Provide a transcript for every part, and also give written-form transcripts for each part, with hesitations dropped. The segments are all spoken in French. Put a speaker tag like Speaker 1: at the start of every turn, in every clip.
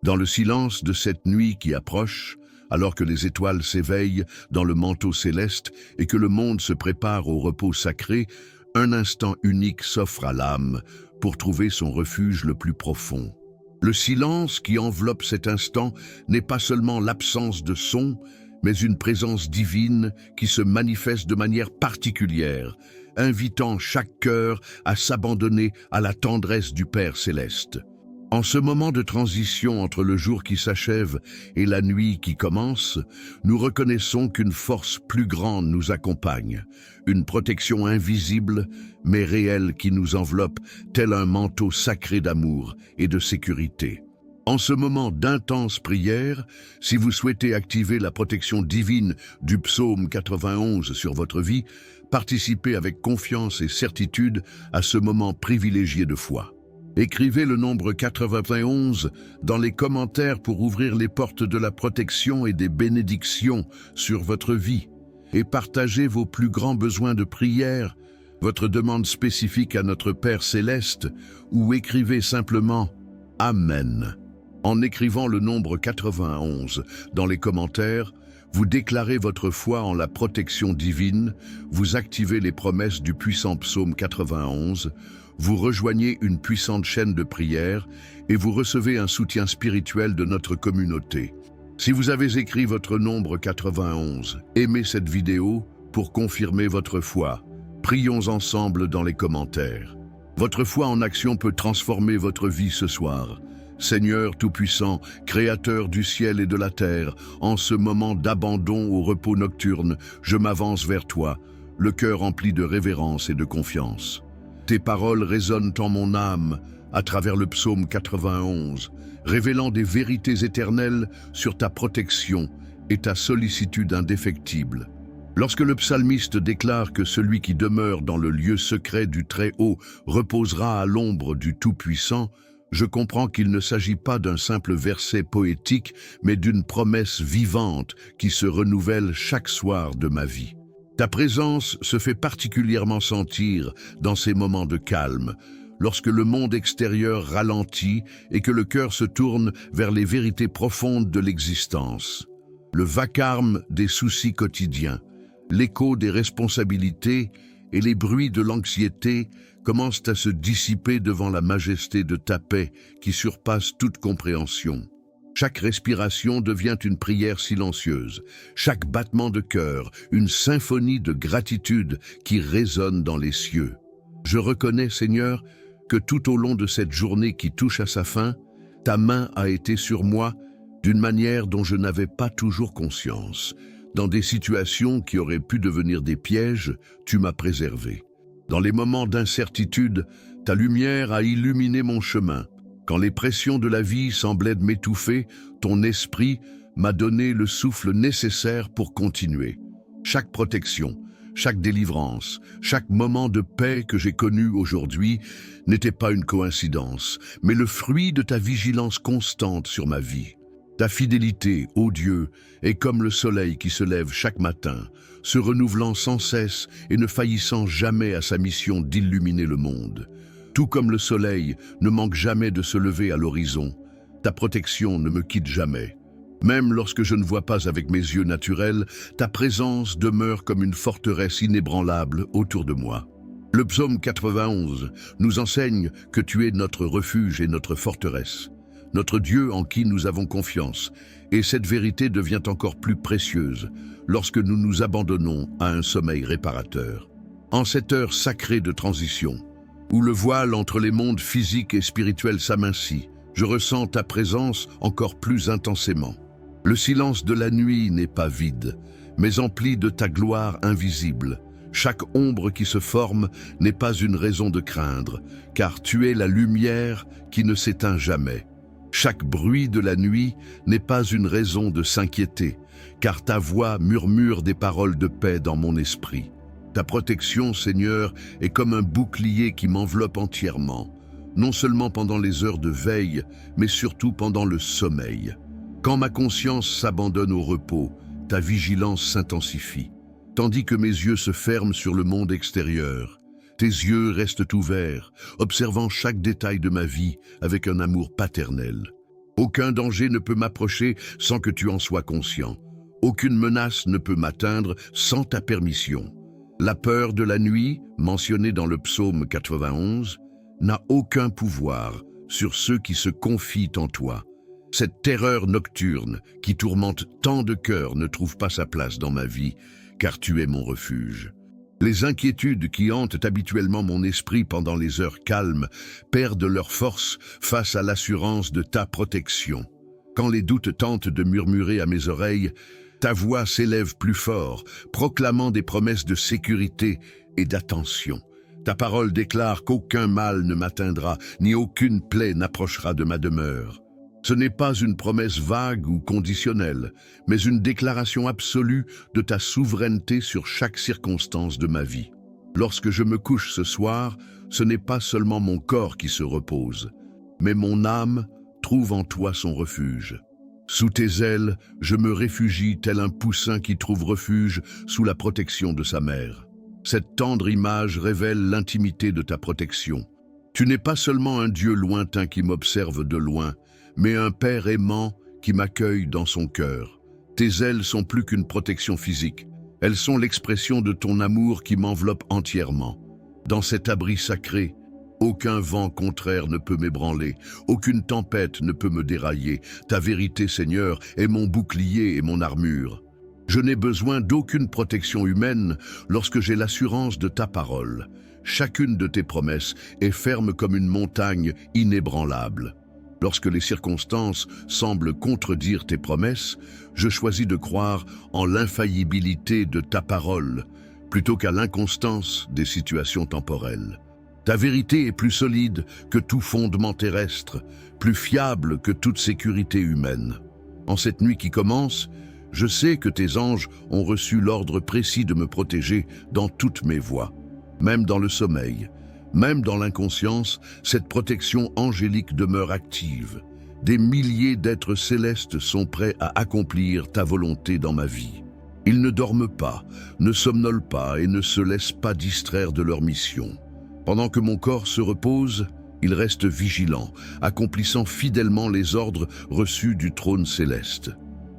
Speaker 1: Dans le silence de cette nuit qui approche, alors que les étoiles s'éveillent dans le manteau céleste et que le monde se prépare au repos sacré, un instant unique s'offre à l'âme pour trouver son refuge le plus profond. Le silence qui enveloppe cet instant n'est pas seulement l'absence de son, mais une présence divine qui se manifeste de manière particulière, invitant chaque cœur à s'abandonner à la tendresse du Père céleste. En ce moment de transition entre le jour qui s'achève et la nuit qui commence, nous reconnaissons qu'une force plus grande nous accompagne, une protection invisible mais réelle qui nous enveloppe tel un manteau sacré d'amour et de sécurité. En ce moment d'intense prière, si vous souhaitez activer la protection divine du psaume 91 sur votre vie, participez avec confiance et certitude à ce moment privilégié de foi. Écrivez le nombre 91 dans les commentaires pour ouvrir les portes de la protection et des bénédictions sur votre vie. Et partagez vos plus grands besoins de prière, votre demande spécifique à notre Père céleste, ou écrivez simplement « Amen ». En écrivant le nombre 91 dans les commentaires, vous déclarez votre foi en la protection divine, vous activez les promesses du puissant psaume 91, vous rejoignez une puissante chaîne de prière et vous recevez un soutien spirituel de notre communauté. Si vous avez écrit votre nombre 91, aimez cette vidéo pour confirmer votre foi. Prions ensemble dans les commentaires. Votre foi en action peut transformer votre vie ce soir. Seigneur Tout-Puissant, Créateur du ciel et de la terre, en ce moment d'abandon au repos nocturne, je m'avance vers toi, le cœur rempli de révérence et de confiance. Tes paroles résonnent en mon âme à travers le psaume 91, révélant des vérités éternelles sur ta protection et ta sollicitude indéfectible. Lorsque le psalmiste déclare que celui qui demeure dans le lieu secret du Très-Haut reposera à l'ombre du Tout-Puissant, je comprends qu'il ne s'agit pas d'un simple verset poétique, mais d'une promesse vivante qui se renouvelle chaque soir de ma vie. Ta présence se fait particulièrement sentir dans ces moments de calme, lorsque le monde extérieur ralentit et que le cœur se tourne vers les vérités profondes de l'existence. Le vacarme des soucis quotidiens, l'écho des responsabilités et les bruits de l'anxiété commencent à se dissiper devant la majesté de ta paix qui surpasse toute compréhension. Chaque respiration devient une prière silencieuse, chaque battement de cœur, une symphonie de gratitude qui résonne dans les cieux. Je reconnais, Seigneur, que tout au long de cette journée qui touche à sa fin, ta main a été sur moi d'une manière dont je n'avais pas toujours conscience. Dans des situations qui auraient pu devenir des pièges, tu m'as préservé. Dans les moments d'incertitude, ta lumière a illuminé mon chemin. Quand les pressions de la vie semblaient m'étouffer, ton esprit m'a donné le souffle nécessaire pour continuer. Chaque protection, chaque délivrance, chaque moment de paix que j'ai connu aujourd'hui n'était pas une coïncidence, mais le fruit de ta vigilance constante sur ma vie. Ta fidélité, ô Dieu, est comme le soleil qui se lève chaque matin, se renouvelant sans cesse et ne faillissant jamais à sa mission d'illuminer le monde. Tout comme le soleil ne manque jamais de se lever à l'horizon, ta protection ne me quitte jamais. Même lorsque je ne vois pas avec mes yeux naturels, ta présence demeure comme une forteresse inébranlable autour de moi. Le psaume 91 nous enseigne que tu es notre refuge et notre forteresse, notre Dieu en qui nous avons confiance, et cette vérité devient encore plus précieuse lorsque nous nous abandonnons à un sommeil réparateur. En cette heure sacrée de transition, où le voile entre les mondes physiques et spirituels s'amincit, je ressens ta présence encore plus intensément. Le silence de la nuit n'est pas vide, mais empli de ta gloire invisible. Chaque ombre qui se forme n'est pas une raison de craindre, car tu es la lumière qui ne s'éteint jamais. Chaque bruit de la nuit n'est pas une raison de s'inquiéter, car ta voix murmure des paroles de paix dans mon esprit. Ta protection, Seigneur, est comme un bouclier qui m'enveloppe entièrement, non seulement pendant les heures de veille, mais surtout pendant le sommeil. Quand ma conscience s'abandonne au repos, ta vigilance s'intensifie. Tandis que mes yeux se ferment sur le monde extérieur, tes yeux restent ouverts, observant chaque détail de ma vie avec un amour paternel. Aucun danger ne peut m'approcher sans que tu en sois conscient. Aucune menace ne peut m'atteindre sans ta permission. La peur de la nuit, mentionnée dans le psaume 91, n'a aucun pouvoir sur ceux qui se confient en toi. Cette terreur nocturne qui tourmente tant de cœurs ne trouve pas sa place dans ma vie, car tu es mon refuge. Les inquiétudes qui hantent habituellement mon esprit pendant les heures calmes perdent leur force face à l'assurance de ta protection. Quand les doutes tentent de murmurer à mes oreilles, ta voix s'élève plus fort, proclamant des promesses de sécurité et d'attention. Ta parole déclare qu'aucun mal ne m'atteindra, ni aucune plaie n'approchera de ma demeure. Ce n'est pas une promesse vague ou conditionnelle, mais une déclaration absolue de ta souveraineté sur chaque circonstance de ma vie. Lorsque je me couche ce soir, ce n'est pas seulement mon corps qui se repose, mais mon âme trouve en toi son refuge. Sous tes ailes, je me réfugie tel un poussin qui trouve refuge sous la protection de sa mère. Cette tendre image révèle l'intimité de ta protection. Tu n'es pas seulement un Dieu lointain qui m'observe de loin, mais un Père aimant qui m'accueille dans son cœur. Tes ailes sont plus qu'une protection physique. Elles sont l'expression de ton amour qui m'enveloppe entièrement. Dans cet abri sacré, aucun vent contraire ne peut m'ébranler, aucune tempête ne peut me dérailler. Ta vérité, Seigneur, est mon bouclier et mon armure. Je n'ai besoin d'aucune protection humaine lorsque j'ai l'assurance de ta parole. Chacune de tes promesses est ferme comme une montagne inébranlable. Lorsque les circonstances semblent contredire tes promesses, je choisis de croire en l'infaillibilité de ta parole, plutôt qu'à l'inconstance des situations temporelles. Ta vérité est plus solide que tout fondement terrestre, plus fiable que toute sécurité humaine. En cette nuit qui commence, je sais que tes anges ont reçu l'ordre précis de me protéger dans toutes mes voies, même dans le sommeil. Même dans l'inconscience, cette protection angélique demeure active. Des milliers d'êtres célestes sont prêts à accomplir ta volonté dans ma vie. Ils ne dorment pas, ne somnolent pas et ne se laissent pas distraire de leur mission. Pendant que mon corps se repose, ils restent vigilants, accomplissant fidèlement les ordres reçus du trône céleste.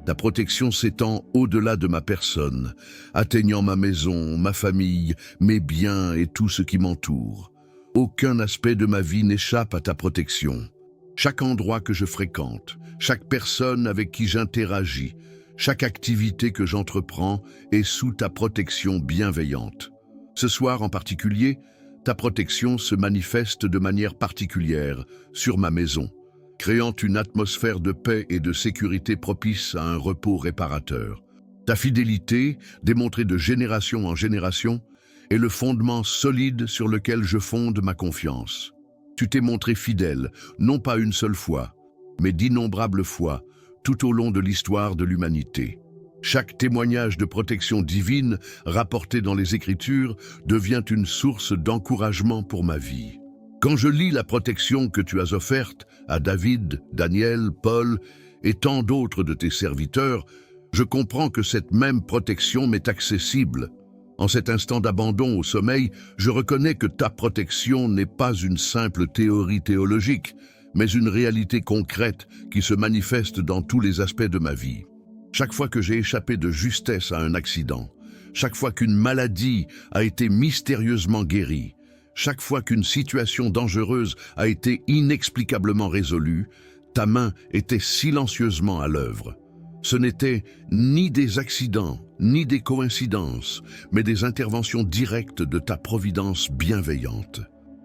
Speaker 1: Ta protection s'étend au-delà de ma personne, atteignant ma maison, ma famille, mes biens et tout ce qui m'entoure. Aucun aspect de ma vie n'échappe à ta protection. Chaque endroit que je fréquente, chaque personne avec qui j'interagis, chaque activité que j'entreprends est sous ta protection bienveillante. Ce soir en particulier, ta protection se manifeste de manière particulière sur ma maison, créant une atmosphère de paix et de sécurité propice à un repos réparateur. Ta fidélité, démontrée de génération en génération, est le fondement solide sur lequel je fonde ma confiance. Tu t'es montré fidèle, non pas une seule fois, mais d'innombrables fois, tout au long de l'histoire de l'humanité. Chaque témoignage de protection divine rapporté dans les Écritures devient une source d'encouragement pour ma vie. Quand je lis la protection que tu as offerte à David, Daniel, Paul et tant d'autres de tes serviteurs, je comprends que cette même protection m'est accessible. En cet instant d'abandon au sommeil, je reconnais que ta protection n'est pas une simple théorie théologique, mais une réalité concrète qui se manifeste dans tous les aspects de ma vie. Chaque fois que j'ai échappé de justesse à un accident, chaque fois qu'une maladie a été mystérieusement guérie, chaque fois qu'une situation dangereuse a été inexplicablement résolue, ta main était silencieusement à l'œuvre. Ce n'étaient ni des accidents, ni des coïncidences, mais des interventions directes de ta providence bienveillante.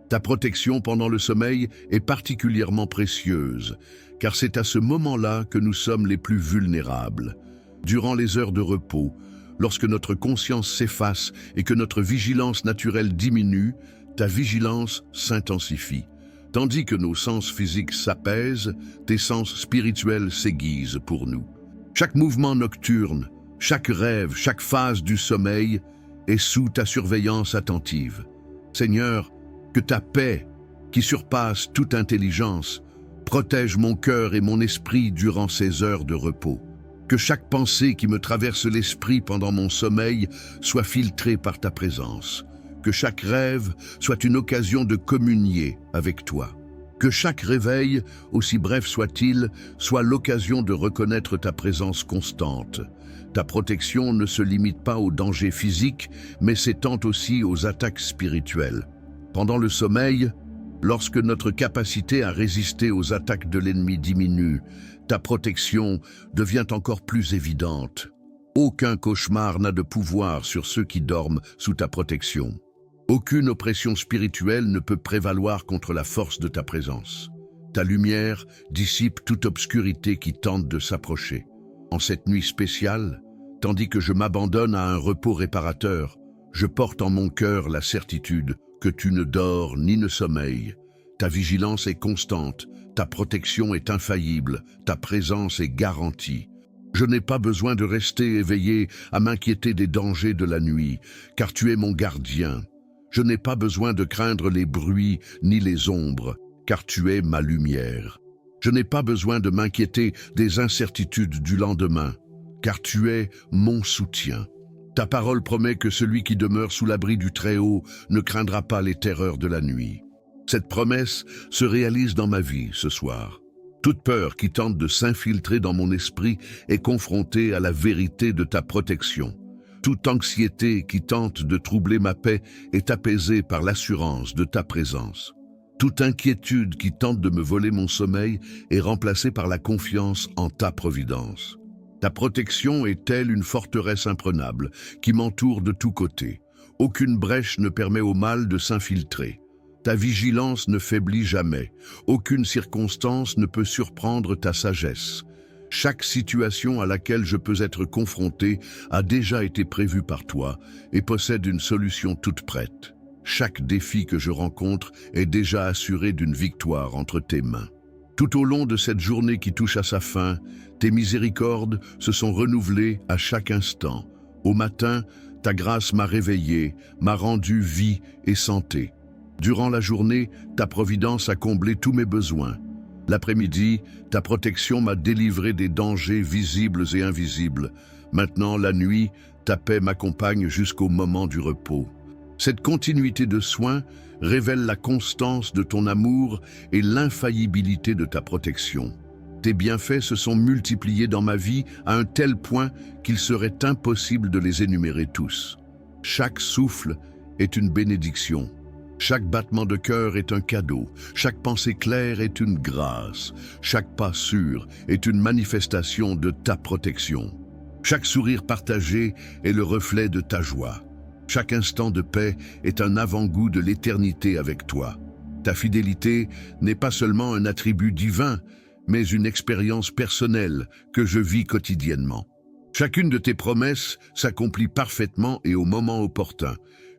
Speaker 1: Ta protection pendant le sommeil est particulièrement précieuse, car c'est à ce moment-là que nous sommes les plus vulnérables. Durant les heures de repos, lorsque notre conscience s'efface et que notre vigilance naturelle diminue, ta vigilance s'intensifie. Tandis que nos sens physiques s'apaisent, tes sens spirituels s'aiguisent pour nous. Chaque mouvement nocturne, chaque rêve, chaque phase du sommeil est sous ta surveillance attentive. Seigneur, que ta paix, qui surpasse toute intelligence, protège mon cœur et mon esprit durant ces heures de repos. Que chaque pensée qui me traverse l'esprit pendant mon sommeil soit filtrée par ta présence. Que chaque rêve soit une occasion de communier avec toi. Que chaque réveil, aussi bref soit-il, soit l'occasion de reconnaître ta présence constante. Ta protection ne se limite pas aux dangers physiques, mais s'étend aussi aux attaques spirituelles. Pendant le sommeil, lorsque notre capacité à résister aux attaques de l'ennemi diminue, ta protection devient encore plus évidente. Aucun cauchemar n'a de pouvoir sur ceux qui dorment sous ta protection. Aucune oppression spirituelle ne peut prévaloir contre la force de ta présence. Ta lumière dissipe toute obscurité qui tente de s'approcher. En cette nuit spéciale, tandis que je m'abandonne à un repos réparateur, je porte en mon cœur la certitude que tu ne dors ni ne sommeilles. Ta vigilance est constante, ta protection est infaillible, ta présence est garantie. Je n'ai pas besoin de rester éveillé à m'inquiéter des dangers de la nuit, car tu es mon gardien. Je n'ai pas besoin de craindre les bruits ni les ombres, car tu es ma lumière. Je n'ai pas besoin de m'inquiéter des incertitudes du lendemain, car tu es mon soutien. Ta parole promet que celui qui demeure sous l'abri du Très-Haut ne craindra pas les terreurs de la nuit. Cette promesse se réalise dans ma vie ce soir. Toute peur qui tente de s'infiltrer dans mon esprit est confrontée à la vérité de ta protection. Toute anxiété qui tente de troubler ma paix est apaisée par l'assurance de ta présence. Toute inquiétude qui tente de me voler mon sommeil est remplacée par la confiance en ta providence. Ta protection est telle une forteresse imprenable qui m'entoure de tous côtés. Aucune brèche ne permet au mal de s'infiltrer. Ta vigilance ne faiblit jamais. Aucune circonstance ne peut surprendre ta sagesse. Chaque situation à laquelle je peux être confronté a déjà été prévue par toi et possède une solution toute prête. Chaque défi que je rencontre est déjà assuré d'une victoire entre tes mains. Tout au long de cette journée qui touche à sa fin, tes miséricordes se sont renouvelées à chaque instant. Au matin, ta grâce m'a réveillé, m'a rendu vie et santé. Durant la journée, ta providence a comblé tous mes besoins. L'après-midi, ta protection m'a délivré des dangers visibles et invisibles. Maintenant, la nuit, ta paix m'accompagne jusqu'au moment du repos. Cette continuité de soins révèle la constance de ton amour et l'infaillibilité de ta protection. Tes bienfaits se sont multipliés dans ma vie à un tel point qu'il serait impossible de les énumérer tous. Chaque souffle est une bénédiction. Chaque battement de cœur est un cadeau, chaque pensée claire est une grâce, chaque pas sûr est une manifestation de ta protection. Chaque sourire partagé est le reflet de ta joie. Chaque instant de paix est un avant-goût de l'éternité avec toi. Ta fidélité n'est pas seulement un attribut divin, mais une expérience personnelle que je vis quotidiennement. Chacune de tes promesses s'accomplit parfaitement et au moment opportun.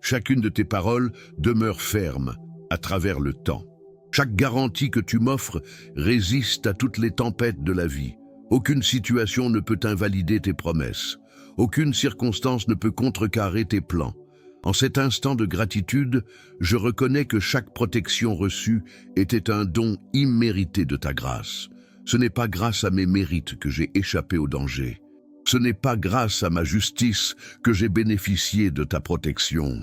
Speaker 1: Chacune de tes paroles demeure ferme à travers le temps. Chaque garantie que tu m'offres résiste à toutes les tempêtes de la vie. Aucune situation ne peut invalider tes promesses. Aucune circonstance ne peut contrecarrer tes plans. En cet instant de gratitude, je reconnais que chaque protection reçue était un don immérité de ta grâce. Ce n'est pas grâce à mes mérites que j'ai échappé au danger. Ce n'est pas grâce à ma justice que j'ai bénéficié de ta protection.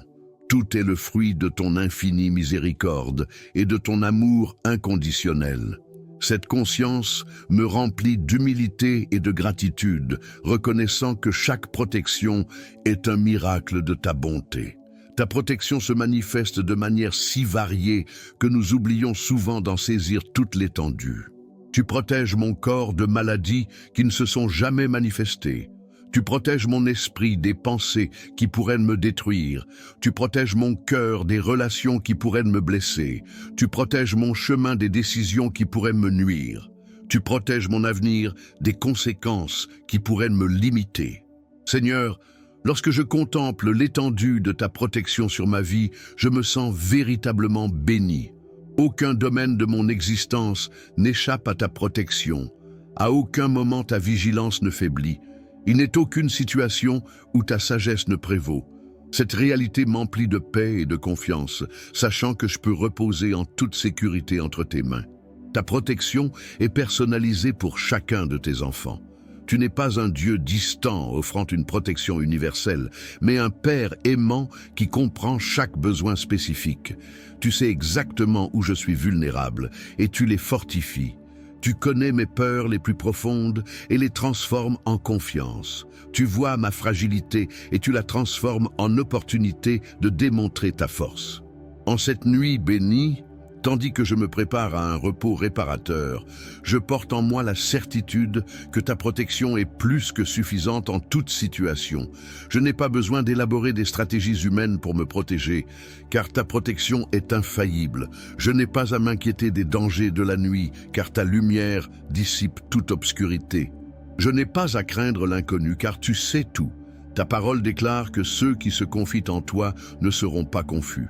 Speaker 1: Tout est le fruit de ton infinie miséricorde et de ton amour inconditionnel. Cette conscience me remplit d'humilité et de gratitude, reconnaissant que chaque protection est un miracle de ta bonté. Ta protection se manifeste de manière si variée que nous oublions souvent d'en saisir toute l'étendue. Tu protèges mon corps de maladies qui ne se sont jamais manifestées. Tu protèges mon esprit des pensées qui pourraient me détruire. Tu protèges mon cœur des relations qui pourraient me blesser. Tu protèges mon chemin des décisions qui pourraient me nuire. Tu protèges mon avenir des conséquences qui pourraient me limiter. Seigneur, lorsque je contemple l'étendue de ta protection sur ma vie, je me sens véritablement béni. Aucun domaine de mon existence n'échappe à ta protection. À aucun moment ta vigilance ne faiblit. Il n'est aucune situation où ta sagesse ne prévaut. Cette réalité m'emplit de paix et de confiance, sachant que je peux reposer en toute sécurité entre tes mains. Ta protection est personnalisée pour chacun de tes enfants. Tu n'es pas un Dieu distant offrant une protection universelle, mais un Père aimant qui comprend chaque besoin spécifique. Tu sais exactement où je suis vulnérable et tu les fortifies. Tu connais mes peurs les plus profondes et les transformes en confiance. Tu vois ma fragilité et tu la transformes en opportunité de démontrer ta force. En cette nuit bénie, tandis que je me prépare à un repos réparateur, je porte en moi la certitude que ta protection est plus que suffisante en toute situation. Je n'ai pas besoin d'élaborer des stratégies humaines pour me protéger, car ta protection est infaillible. Je n'ai pas à m'inquiéter des dangers de la nuit, car ta lumière dissipe toute obscurité. Je n'ai pas à craindre l'inconnu, car tu sais tout. Ta parole déclare que ceux qui se confient en toi ne seront pas confus.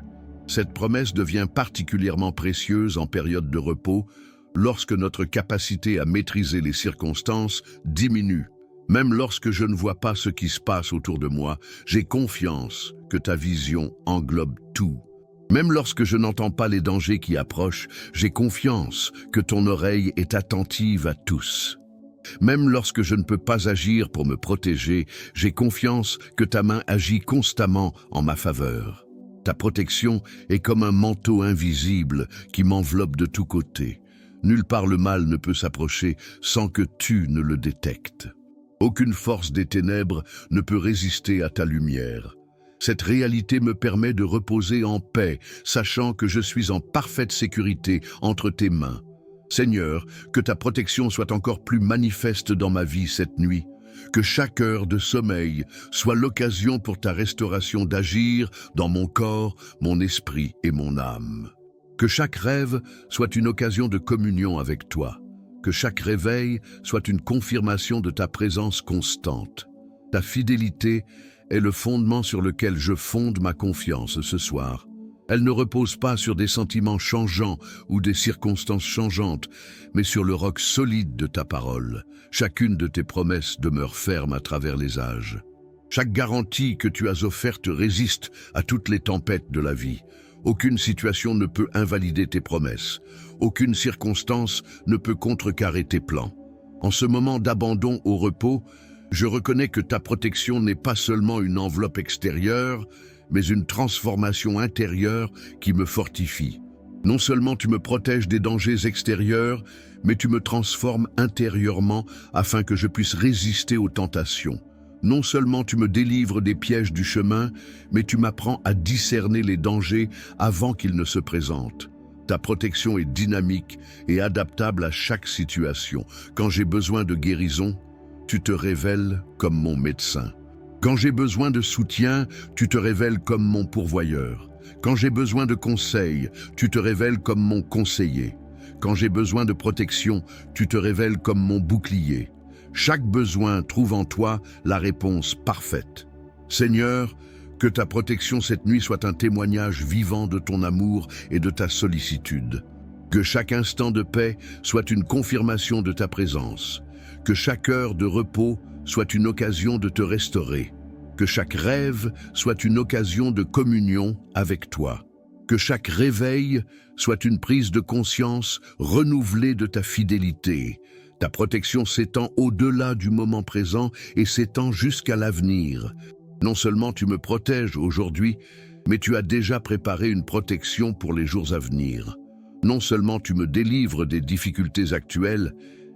Speaker 1: Cette promesse devient particulièrement précieuse en période de repos, lorsque notre capacité à maîtriser les circonstances diminue. Même lorsque je ne vois pas ce qui se passe autour de moi, j'ai confiance que ta vision englobe tout. Même lorsque je n'entends pas les dangers qui approchent, j'ai confiance que ton oreille est attentive à tous. Même lorsque je ne peux pas agir pour me protéger, j'ai confiance que ta main agit constamment en ma faveur. Ta protection est comme un manteau invisible qui m'enveloppe de tous côtés. Nulle part le mal ne peut s'approcher sans que tu ne le détectes. Aucune force des ténèbres ne peut résister à ta lumière. Cette réalité me permet de reposer en paix, sachant que je suis en parfaite sécurité entre tes mains. Seigneur, que ta protection soit encore plus manifeste dans ma vie cette nuit. Que chaque heure de sommeil soit l'occasion pour ta restauration d'agir dans mon corps, mon esprit et mon âme. Que chaque rêve soit une occasion de communion avec toi. Que chaque réveil soit une confirmation de ta présence constante. Ta fidélité est le fondement sur lequel je fonde ma confiance ce soir. Elle ne repose pas sur des sentiments changeants ou des circonstances changeantes, mais sur le roc solide de ta parole. Chacune de tes promesses demeure ferme à travers les âges. Chaque garantie que tu as offerte résiste à toutes les tempêtes de la vie. Aucune situation ne peut invalider tes promesses. Aucune circonstance ne peut contrecarrer tes plans. En ce moment d'abandon au repos, je reconnais que ta protection n'est pas seulement une enveloppe extérieure, mais une transformation intérieure qui me fortifie. Non seulement tu me protèges des dangers extérieurs, mais tu me transformes intérieurement afin que je puisse résister aux tentations. Non seulement tu me délivres des pièges du chemin, mais tu m'apprends à discerner les dangers avant qu'ils ne se présentent. Ta protection est dynamique et adaptable à chaque situation. Quand j'ai besoin de guérison, tu te révèles comme mon médecin. Quand j'ai besoin de soutien, tu te révèles comme mon pourvoyeur. Quand j'ai besoin de conseils, tu te révèles comme mon conseiller. Quand j'ai besoin de protection, tu te révèles comme mon bouclier. Chaque besoin trouve en toi la réponse parfaite. Seigneur, que ta protection cette nuit soit un témoignage vivant de ton amour et de ta sollicitude. Que chaque instant de paix soit une confirmation de ta présence. Que chaque heure de repos soit une occasion de te restaurer. Que chaque rêve soit une occasion de communion avec toi. Que chaque réveil soit une prise de conscience renouvelée de ta fidélité. Ta protection s'étend au-delà du moment présent et s'étend jusqu'à l'avenir. Non seulement tu me protèges aujourd'hui, mais tu as déjà préparé une protection pour les jours à venir. Non seulement tu me délivres des difficultés actuelles,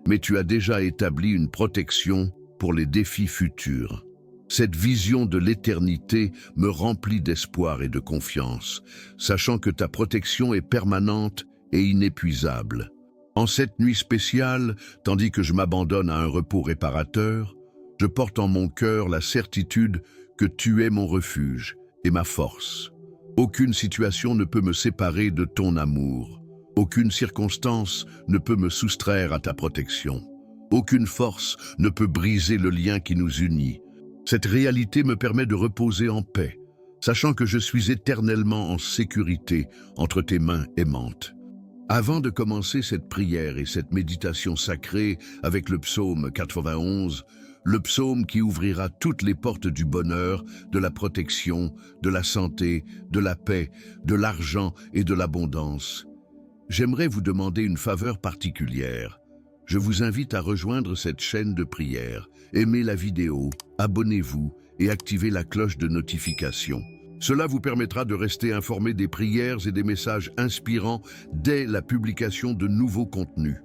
Speaker 1: mais tu as déjà établi une protection pour les défis futurs. Cette vision de l'éternité me remplit d'espoir et de confiance, sachant que ta protection est permanente et inépuisable. En cette nuit spéciale, tandis que je m'abandonne à un repos réparateur, je porte en mon cœur la certitude que tu es mon refuge et ma force. Aucune situation ne peut me séparer de ton amour. Aucune circonstance ne peut me soustraire à ta protection. Aucune force ne peut briser le lien qui nous unit. Cette réalité me permet de reposer en paix, sachant que je suis éternellement en sécurité entre tes mains aimantes. Avant de commencer cette prière et cette méditation sacrée avec le psaume 91, le psaume qui ouvrira toutes les portes du bonheur, de la protection, de la santé, de la paix, de l'argent et de l'abondance, j'aimerais vous demander une faveur particulière. Je vous invite à rejoindre cette chaîne de prière. Aimez la vidéo, abonnez-vous et activez la cloche de notification. Cela vous permettra de rester informé des prières et des messages inspirants dès la publication de nouveaux contenus.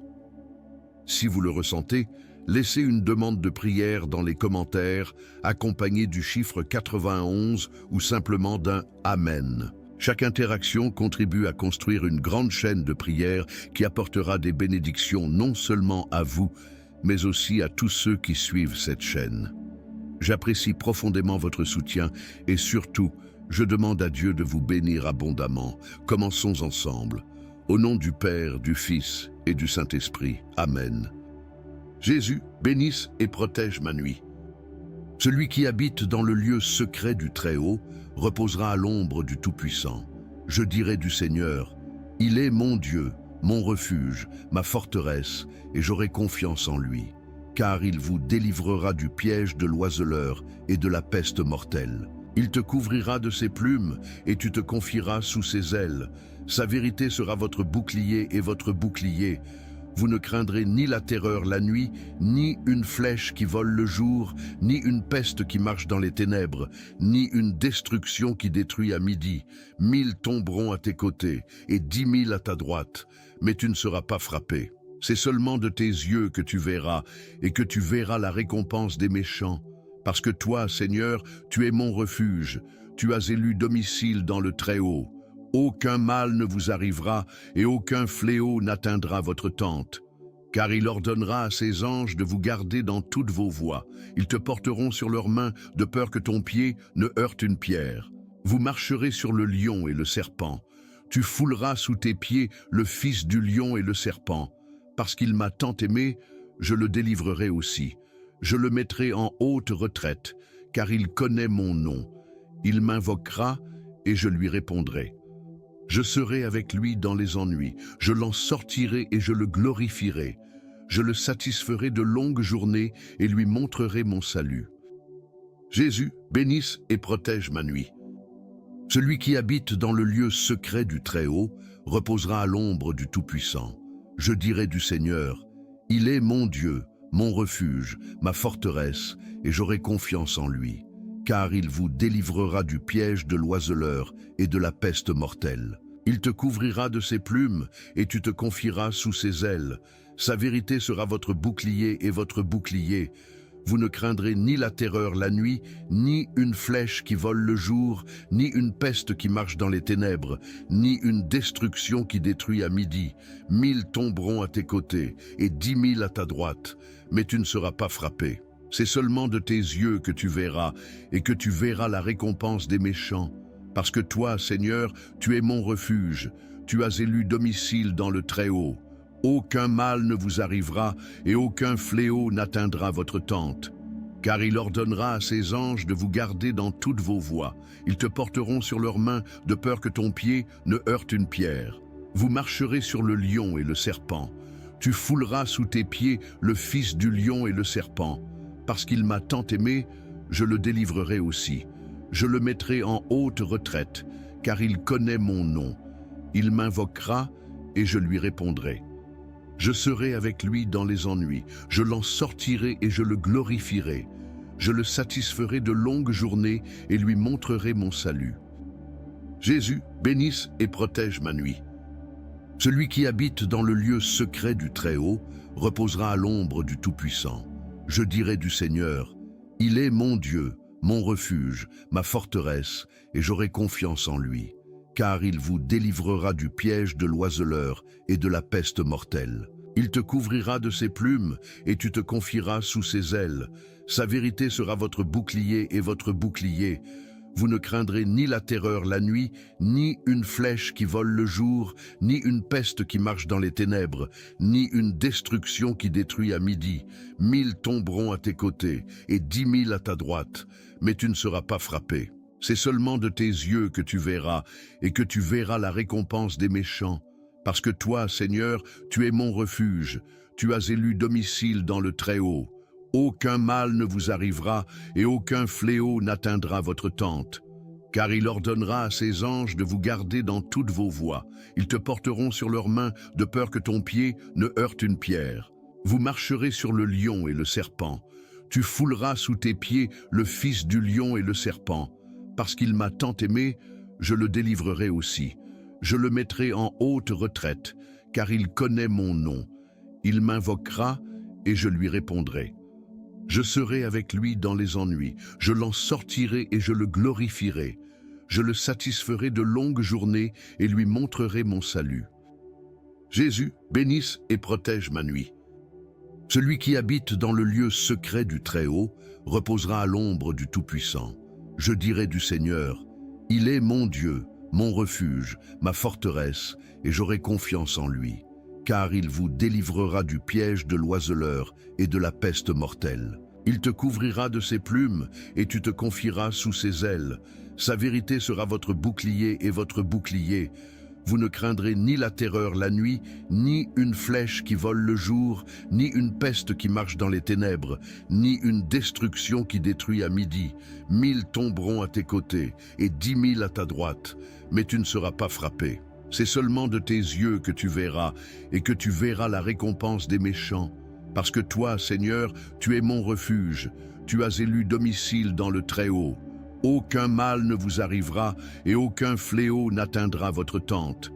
Speaker 1: Si vous le ressentez, laissez une demande de prière dans les commentaires, accompagnée du chiffre 91 ou simplement d'un « Amen ». Chaque interaction contribue à construire une grande chaîne de prière qui apportera des bénédictions non seulement à vous, mais aussi à tous ceux qui suivent cette chaîne. J'apprécie profondément votre soutien et surtout, je demande à Dieu de vous bénir abondamment. Commençons ensemble. Au nom du Père, du Fils et du Saint-Esprit. Amen. Jésus, bénisse et protège ma nuit. Celui qui habite dans le lieu secret du Très-Haut reposera à l'ombre du Tout-Puissant. Je dirai du Seigneur, il est mon Dieu, mon refuge, ma forteresse, et j'aurai confiance en lui, car il vous délivrera du piège de l'oiseleur et de la peste mortelle. Il te couvrira de ses plumes et tu te confieras sous ses ailes. Sa vérité sera votre bouclier et votre bouclier. Vous ne craindrez ni la terreur la nuit, ni une flèche qui vole le jour, ni une peste qui marche dans les ténèbres, ni une destruction qui détruit à midi. 1000 tomberont à tes côtés et 10 000 à ta droite, mais tu ne seras pas frappé. C'est seulement de tes yeux que tu verras et que tu verras la récompense des méchants. Parce que toi, Seigneur, tu es mon refuge, tu as élu domicile dans le Très-Haut. Aucun mal ne vous arrivera et aucun fléau n'atteindra votre tente. Car il ordonnera à ses anges de vous garder dans toutes vos voies. Ils te porteront sur leurs mains de peur que ton pied ne heurte une pierre. Vous marcherez sur le lion et le serpent. Tu fouleras sous tes pieds le fils du lion et le serpent. Parce qu'il m'a tant aimé, je le délivrerai aussi. Je le mettrai en haute retraite, car il connaît mon nom. Il m'invoquera et je lui répondrai. Je serai avec lui dans les ennuis, je l'en sortirai et je le glorifierai. Je le satisferai de longues journées et lui montrerai mon salut. Jésus, bénisse et protège ma nuit. Celui qui habite dans le lieu secret du Très-Haut reposera à l'ombre du Tout-Puissant. Je dirai du Seigneur, il est mon Dieu, mon refuge, ma forteresse, et j'aurai confiance en lui. Car il vous délivrera du piège de l'oiseleur et de la peste mortelle. Il te couvrira de ses plumes et tu te confieras sous ses ailes. Sa vérité sera votre bouclier et votre bouclier. Vous ne craindrez ni la terreur la nuit, ni une flèche qui vole le jour, ni une peste qui marche dans les ténèbres, ni une destruction qui détruit à midi. 1000 tomberont à tes côtés et 10 000 à ta droite, mais tu ne seras pas frappé. C'est seulement de tes yeux que tu verras, et que tu verras la récompense des méchants. Parce que toi, Seigneur, tu es mon refuge, tu as élu domicile dans le Très-Haut. Aucun mal ne vous arrivera, et aucun fléau n'atteindra votre tente. Car il ordonnera à ses anges de vous garder dans toutes vos voies. Ils te porteront sur leurs mains, de peur que ton pied ne heurte une pierre. Vous marcherez sur le lion et le serpent. Tu fouleras sous tes pieds le fils du lion et le serpent. Parce qu'il m'a tant aimé, je le délivrerai aussi. Je le mettrai en haute retraite, car il connaît mon nom. Il m'invoquera et je lui répondrai. Je serai avec lui dans les ennuis, je l'en sortirai et je le glorifierai. Je le satisferai de longues journées et lui montrerai mon salut. Jésus, bénisse et protège ma nuit. Celui qui habite dans le lieu secret du Très-Haut reposera à l'ombre du Tout-Puissant. Je dirai du Seigneur, il est mon Dieu, mon refuge, ma forteresse, et j'aurai confiance en lui, car il vous délivrera du piège de l'oiseleur et de la peste mortelle. Il te couvrira de ses plumes et tu te confieras sous ses ailes. Sa vérité sera votre bouclier et votre bouclier. Vous ne craindrez ni la terreur la nuit, ni une flèche qui vole le jour, ni une peste qui marche dans les ténèbres, ni une destruction qui détruit à midi. 1000 tomberont à tes côtés et 10 000 à ta droite, mais tu ne seras pas frappé. C'est seulement de tes yeux que tu verras et que tu verras la récompense des méchants. Parce que toi, Seigneur, tu es mon refuge, tu as élu domicile dans le Très-Haut. Aucun mal ne vous arrivera et aucun fléau n'atteindra votre tente. Car il ordonnera à ses anges de vous garder dans toutes vos voies. Ils te porteront sur leurs mains de peur que ton pied ne heurte une pierre. Vous marcherez sur le lion et le serpent. Tu fouleras sous tes pieds le fils du lion et le serpent. Parce qu'il m'a tant aimé, je le délivrerai aussi. Je le mettrai en haute retraite, car il connaît mon nom. Il m'invoquera et je lui répondrai. Je serai avec lui dans les ennuis. Je l'en sortirai et je le glorifierai. Je le satisferai de longues journées et lui montrerai mon salut. Jésus, bénisse et protège ma nuit. Celui qui habite dans le lieu secret du Très-Haut reposera à l'ombre du Tout-Puissant. Je dirai du Seigneur, il est mon Dieu, mon refuge, ma forteresse, et j'aurai confiance en lui, car il vous délivrera du piège de l'oiseleur et de la peste mortelle. Il te couvrira de ses plumes et tu te confieras sous ses ailes. Sa vérité sera votre bouclier et votre bouclier. Vous ne craindrez ni la terreur la nuit, ni une flèche qui vole le jour, ni une peste qui marche dans les ténèbres, ni une destruction qui détruit à midi. 1000 tomberont à tes côtés et 10 000 à ta droite, mais tu ne seras pas frappé. C'est seulement de tes yeux que tu verras, et que tu verras la récompense des méchants. Parce que toi, Seigneur, tu es mon refuge, tu as élu domicile dans le Très-Haut. Aucun mal ne vous arrivera et aucun fléau n'atteindra votre tente.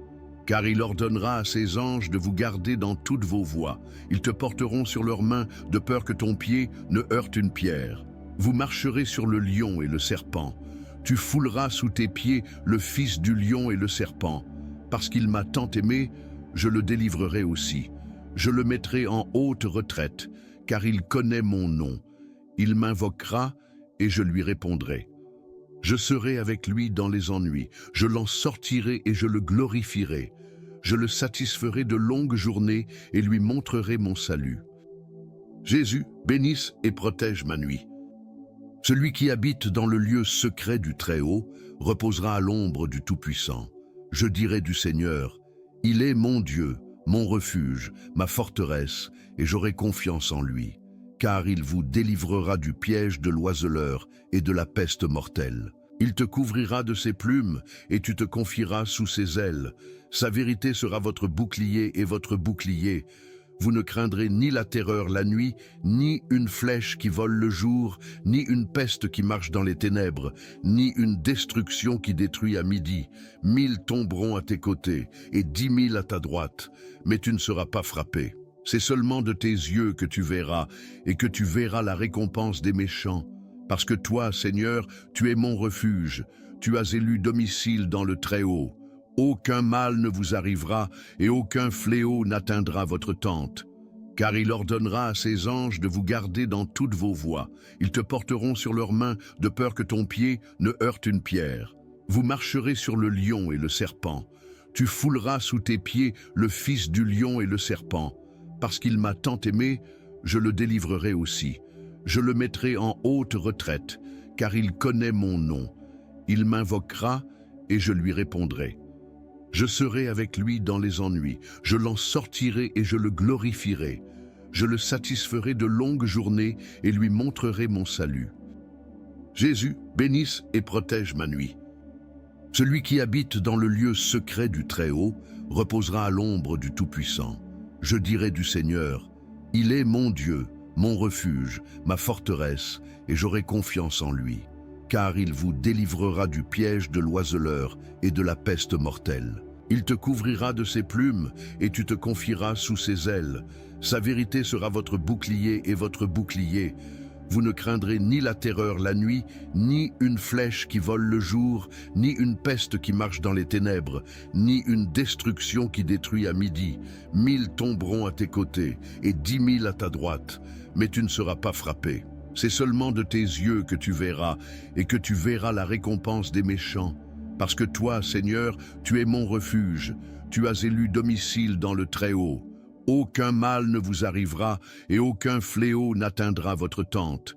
Speaker 1: Car il ordonnera à ses anges de vous garder dans toutes vos voies. Ils te porteront sur leurs mains de peur que ton pied ne heurte une pierre. Vous marcherez sur le lion et le serpent. Tu fouleras sous tes pieds le fils du lion et le serpent. Parce qu'il m'a tant aimé, je le délivrerai aussi. Je le mettrai en haute retraite, car il connaît mon nom. Il m'invoquera et je lui répondrai. Je serai avec lui dans les ennuis, je l'en sortirai et je le glorifierai. Je le satisferai de longues journées et lui montrerai mon salut. Jésus, bénisse et protège ma nuit. Celui qui habite dans le lieu secret du Très-Haut reposera à l'ombre du Tout-Puissant. Je dirai du Seigneur, il est mon Dieu, mon refuge, ma forteresse, et j'aurai confiance en lui. Car il vous délivrera du piège de l'oiseleur et de la peste mortelle. Il te couvrira de ses plumes et tu te confieras sous ses ailes. Sa vérité sera votre bouclier et votre bouclier. Vous ne craindrez ni la terreur la nuit, ni une flèche qui vole le jour, ni une peste qui marche dans les ténèbres, ni une destruction qui détruit à midi. 1000 tomberont à tes côtés et 10 000 à ta droite, mais tu ne seras pas frappé. C'est seulement de tes yeux que tu verras, et que tu verras la récompense des méchants. Parce que toi, Seigneur, tu es mon refuge, tu as élu domicile dans le Très-Haut. Aucun mal ne vous arrivera, et aucun fléau n'atteindra votre tente. Car il ordonnera à ses anges de vous garder dans toutes vos voies. Ils te porteront sur leurs mains, de peur que ton pied ne heurte une pierre. Vous marcherez sur le lion et le serpent. Tu fouleras sous tes pieds le fils du lion et le serpent. Parce qu'il m'a tant aimé, je le délivrerai aussi. Je le mettrai en haute retraite, car il connaît mon nom. Il m'invoquera et je lui répondrai. Je serai avec lui dans les ennuis, je l'en sortirai et je le glorifierai. Je le satisferai de longues journées et lui montrerai mon salut. Jésus, bénisse et protège ma nuit. Celui qui habite dans le lieu secret du Très-Haut reposera à l'ombre du Tout-Puissant. Je dirai du Seigneur, il est mon Dieu, mon refuge, ma forteresse, et j'aurai confiance en lui. Car il vous délivrera du piège de l'oiseleur et de la peste mortelle. Il te couvrira de ses plumes et tu te confieras sous ses ailes. Sa vérité sera votre bouclier et votre bouclier. Vous ne craindrez ni la terreur la nuit, ni une flèche qui vole le jour, ni une peste qui marche dans les ténèbres, ni une destruction qui détruit à midi. 1000 tomberont à tes côtés et 10 000 à ta droite, mais tu ne seras pas frappé. C'est seulement de tes yeux que tu verras, et que tu verras la récompense des méchants. Parce que toi, Seigneur, tu es mon refuge, tu as élu domicile dans le Très-Haut. Aucun mal ne vous arrivera, et aucun fléau n'atteindra votre tente.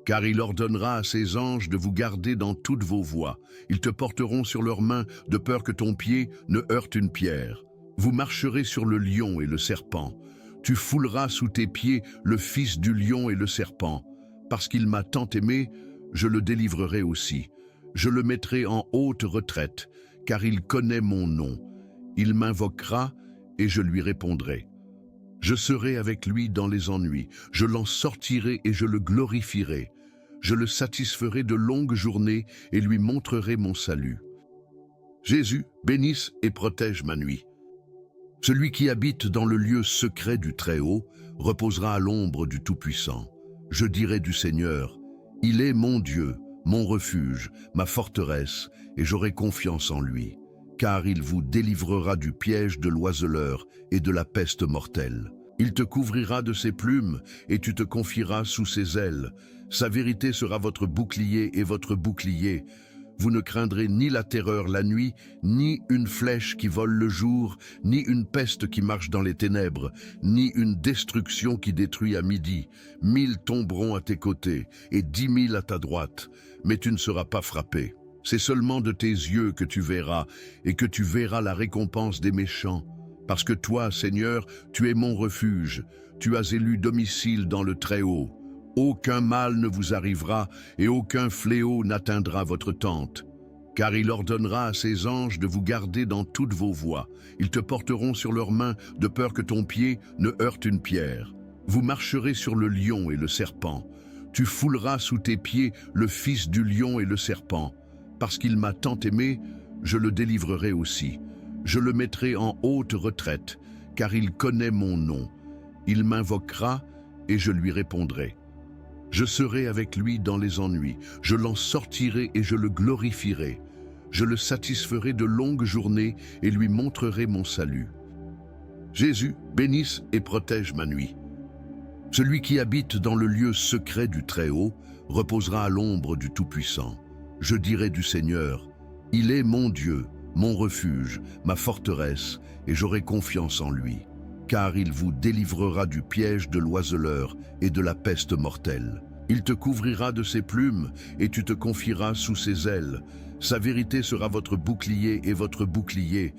Speaker 1: Car il ordonnera à ses anges de vous garder dans toutes vos voies. Ils te porteront sur leurs mains, de peur que ton pied ne heurte une pierre. Vous marcherez sur le lion et le serpent. Tu fouleras sous tes pieds le fils du lion et le serpent. Parce qu'il m'a tant aimé, je le délivrerai aussi. Je le mettrai en haute retraite, car il connaît mon nom. Il m'invoquera et je lui répondrai. Je serai avec lui dans les ennuis, je l'en sortirai et je le glorifierai. Je le satisferai de longues journées et lui montrerai mon salut. Jésus, bénisse et protège ma nuit. Celui qui habite dans le lieu secret du Très-Haut reposera à l'ombre du Tout-Puissant. Je dirai du Seigneur, il est mon Dieu, mon refuge, ma forteresse, et j'aurai confiance en lui, car il vous délivrera du piège de l'oiseleur et de la peste mortelle. Il te couvrira de ses plumes, et tu te confieras sous ses ailes. Sa vérité sera votre bouclier et votre bouclier. Vous ne craindrez ni la terreur la nuit, ni une flèche qui vole le jour, ni une peste qui marche dans les ténèbres, ni une destruction qui détruit à midi. 1000 tomberont à tes côtés, et 10 000 à ta droite, mais tu ne seras pas frappé. C'est seulement de tes yeux que tu verras, et que tu verras la récompense des méchants. Parce que toi, Seigneur, tu es mon refuge, tu as élu domicile dans le Très-Haut. Aucun mal ne vous arrivera et aucun fléau n'atteindra votre tente. Car il ordonnera à ses anges de vous garder dans toutes vos voies. Ils te porteront sur leurs mains de peur que ton pied ne heurte une pierre. Vous marcherez sur le lion et le serpent. Tu fouleras sous tes pieds le fils du lion et le serpent. Parce qu'il m'a tant aimé, je le délivrerai aussi. Je le mettrai en haute retraite, car il connaît mon nom. Il m'invoquera et je lui répondrai. Je serai avec lui dans les ennuis, je l'en sortirai et je le glorifierai. Je le satisferai de longues journées et lui montrerai mon salut. Jésus, bénisse et protège ma nuit. Celui qui habite dans le lieu secret du Très-Haut reposera à l'ombre du Tout-Puissant. Je dirai du Seigneur, il est mon Dieu, mon refuge, ma forteresse, et j'aurai confiance en lui. Car il vous délivrera du piège de l'oiseleur et de la peste mortelle. Il te couvrira de ses plumes, et tu te confieras sous ses ailes. Sa vérité sera votre bouclier et votre bouclier.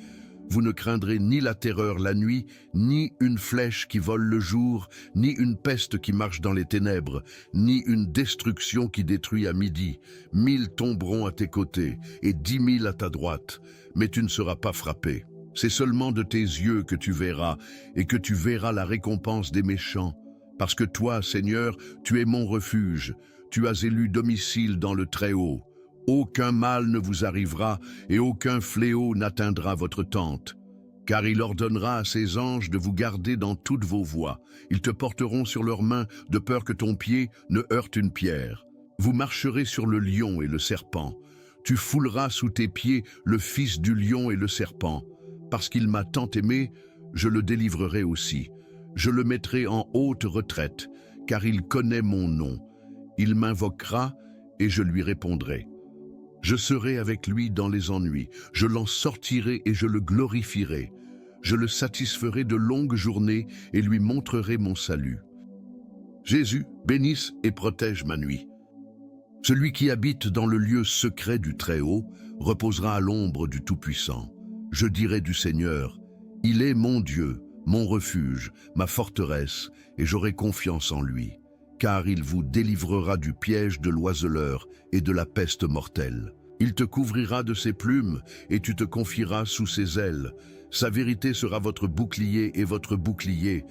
Speaker 1: Vous ne craindrez ni la terreur la nuit, ni une flèche qui vole le jour, ni une peste qui marche dans les ténèbres, ni une destruction qui détruit à midi. 1000 tomberont à tes côtés, et 10 000 à ta droite, mais tu ne seras pas frappé. C'est seulement de tes yeux que tu verras, et que tu verras la récompense des méchants. Parce que toi, Seigneur, tu es mon refuge, tu as élu domicile dans le Très-Haut. Aucun mal ne vous arrivera, et aucun fléau n'atteindra votre tente. Car il ordonnera à ses anges de vous garder dans toutes vos voies. Ils te porteront sur leurs mains, de peur que ton pied ne heurte une pierre. Vous marcherez sur le lion et le serpent. Tu fouleras sous tes pieds le fils du lion et le serpent. Parce qu'il m'a tant aimé, je le délivrerai aussi. Je le mettrai en haute retraite, car il connaît mon nom. Il m'invoquera et je lui répondrai. Je serai avec lui dans les ennuis, je l'en sortirai et je le glorifierai. Je le satisferai de longues journées et lui montrerai mon salut. Jésus, bénisse et protège ma nuit. Celui qui habite dans le lieu secret du Très-Haut reposera à l'ombre du Tout-Puissant. Je dirai du Seigneur, il est mon Dieu, mon refuge, ma forteresse, et j'aurai confiance en lui. Car il vous délivrera du piège de l'oiseleur et de la peste mortelle. Il te couvrira de ses plumes, et tu te confieras sous ses ailes. Sa vérité sera votre bouclier et votre bouclier.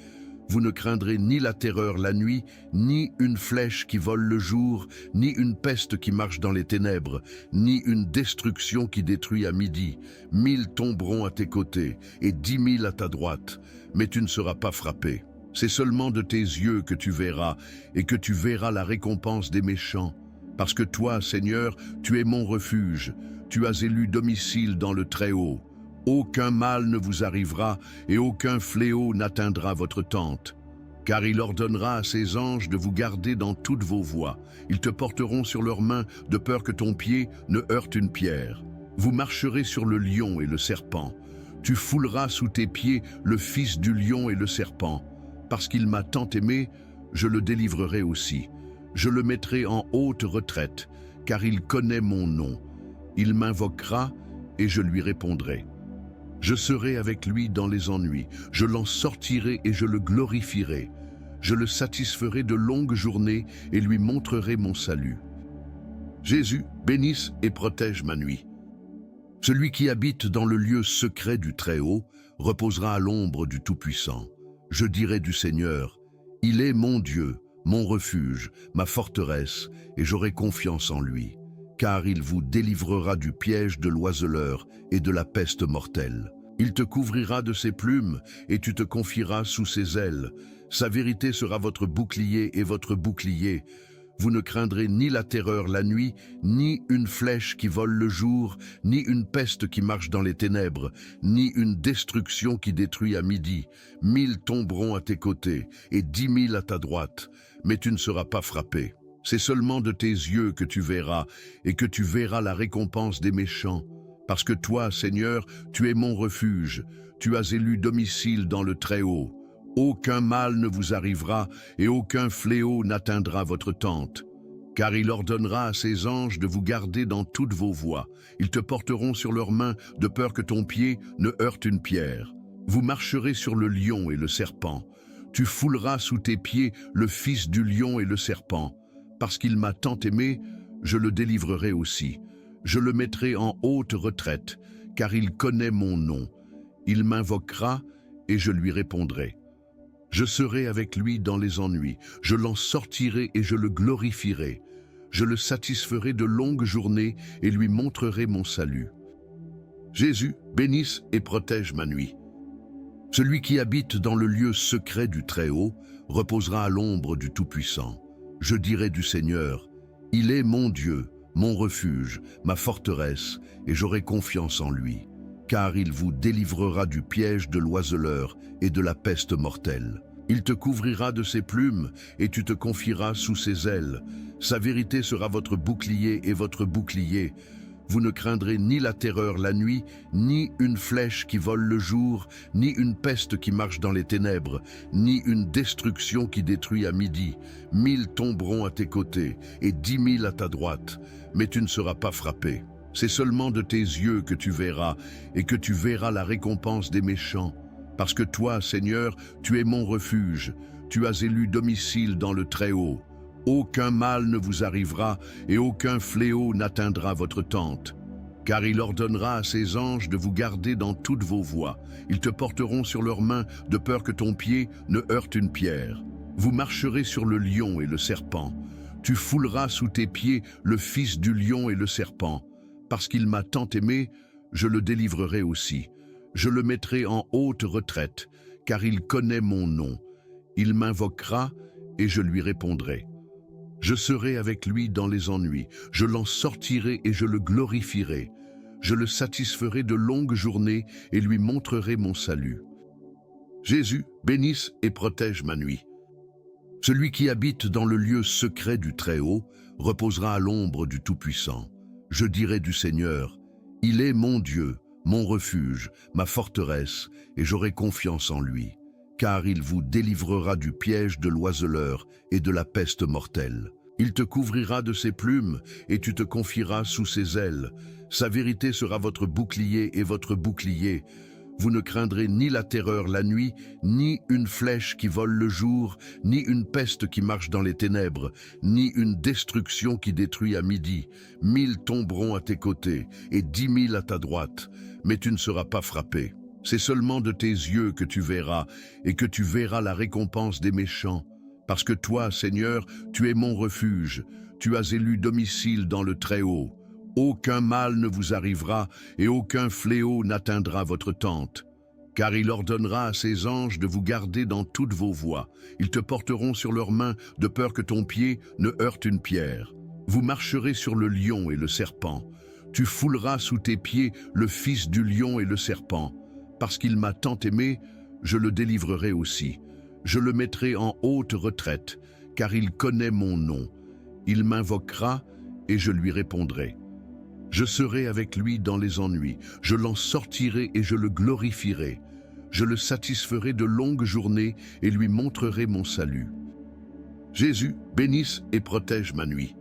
Speaker 1: Vous ne craindrez ni la terreur la nuit, ni une flèche qui vole le jour, ni une peste qui marche dans les ténèbres, ni une destruction qui détruit à midi. 1000 tomberont à tes côtés, et 10 000 à ta droite, mais tu ne seras pas frappé. C'est seulement de tes yeux que tu verras, et que tu verras la récompense des méchants. Parce que toi, Seigneur, tu es mon refuge, tu as élu domicile dans le Très-Haut. Aucun mal ne vous arrivera, et aucun fléau n'atteindra votre tente. Car il ordonnera à ses anges de vous garder dans toutes vos voies. Ils te porteront sur leurs mains, de peur que ton pied ne heurte une pierre. Vous marcherez sur le lion et le serpent. Tu fouleras sous tes pieds le fils du lion et le serpent. Parce qu'il m'a tant aimé, je le délivrerai aussi. Je le mettrai en haute retraite, car il connaît mon nom. Il m'invoquera et je lui répondrai. Je serai avec lui dans les ennuis, je l'en sortirai et je le glorifierai. Je le satisferai de longues journées et lui montrerai mon salut. Jésus, bénisse et protège ma nuit. Celui qui habite dans le lieu secret du Très-Haut reposera à l'ombre du Tout-Puissant. Je dirai du Seigneur, il est mon Dieu, mon refuge, ma forteresse, et j'aurai confiance en lui, car il vous délivrera du piège de l'oiseleur et de la peste mortelle. Il te couvrira de ses plumes, et tu te confieras sous ses ailes. Sa vérité sera votre bouclier et votre bouclier. Vous ne craindrez ni la terreur la nuit, ni une flèche qui vole le jour, ni une peste qui marche dans les ténèbres, ni une destruction qui détruit à midi. 1000 tomberont à tes côtés, et 10 000 à ta droite, mais tu ne seras pas frappé. C'est seulement de tes yeux que tu verras, et que tu verras la récompense des méchants. Parce que toi, Seigneur, tu es mon refuge, tu as élu domicile dans le Très-Haut. Aucun mal ne vous arrivera et aucun fléau n'atteindra votre tente. Car il ordonnera à ses anges de vous garder dans toutes vos voies. Ils te porteront sur leurs mains de peur que ton pied ne heurte une pierre. Vous marcherez sur le lion et le serpent. Tu fouleras sous tes pieds le fils du lion et le serpent. Parce qu'il m'a tant aimé, je le délivrerai aussi. Je le mettrai en haute retraite, car il connaît mon nom. Il m'invoquera et je lui répondrai. Je serai avec lui dans les ennuis, je l'en sortirai et je le glorifierai. Je le satisferai de longues journées et lui montrerai mon salut. Jésus, bénisse et protège ma nuit. Celui qui habite dans le lieu secret du Très-Haut reposera à l'ombre du Tout-Puissant. Je dirai du Seigneur, il est mon Dieu, mon refuge, ma forteresse, et j'aurai confiance en lui. Car il vous délivrera du piège de l'oiseleur et de la peste mortelle. Il te couvrira de ses plumes, et tu te confieras sous ses ailes. Sa vérité sera votre bouclier et votre bouclier. Vous ne craindrez ni la terreur la nuit, ni une flèche qui vole le jour, ni une peste qui marche dans les ténèbres, ni une destruction qui détruit à midi. 1000 tomberont à tes côtés, et 10 000 à ta droite, mais tu ne seras pas frappé. C'est seulement de tes yeux que tu verras, et que tu verras la récompense des méchants. Parce que toi, Seigneur, tu es mon refuge, tu as élu domicile dans le Très-Haut. Aucun mal ne vous arrivera, et aucun fléau n'atteindra votre tente. Car il ordonnera à ses anges de vous garder dans toutes vos voies. Ils te porteront sur leurs mains, de peur que ton pied ne heurte une pierre. Vous marcherez sur le lion et le serpent. Tu fouleras sous tes pieds le fils du lion et le serpent. Parce qu'il m'a tant aimé, je le délivrerai aussi. Je le mettrai en haute retraite, car il connaît mon nom. Il m'invoquera et je lui répondrai. Je serai avec lui dans les ennuis, je l'en sortirai et je le glorifierai. Je le satisferai de longues journées et lui montrerai mon salut. Jésus, bénisse et protège ma nuit. Celui qui habite dans le lieu secret du Très-Haut reposera à l'ombre du Tout-Puissant. Je dirai du Seigneur, il est mon Dieu, mon refuge, ma forteresse, et j'aurai confiance en lui, car il vous délivrera du piège de l'oiseleur et de la peste mortelle. Il te couvrira de ses plumes, et tu te confieras sous ses ailes. Sa vérité sera votre bouclier et votre bouclier. Vous ne craindrez ni la terreur la nuit, ni une flèche qui vole le jour, ni une peste qui marche dans les ténèbres, ni une destruction qui détruit à midi. 1000 tomberont à tes côtés, et 10 000 à ta droite, mais tu ne seras pas frappé. C'est seulement de tes yeux que tu verras, et que tu verras la récompense des méchants. Parce que toi, Seigneur, tu es mon refuge, tu as élu domicile dans le Très-Haut. Aucun mal ne vous arrivera et aucun fléau n'atteindra votre tente. Car il ordonnera à ses anges de vous garder dans toutes vos voies. Ils te porteront sur leurs mains de peur que ton pied ne heurte une pierre. Vous marcherez sur le lion et le serpent. Tu fouleras sous tes pieds le fils du lion et le serpent. Parce qu'il m'a tant aimé, je le délivrerai aussi. Je le mettrai en haute retraite, car il connaît mon nom. Il m'invoquera et je lui répondrai. Je serai avec lui dans les ennuis, je l'en sortirai et je le glorifierai. Je le satisferai de longues journées et lui montrerai mon salut. Jésus, bénisse et protège ma nuit.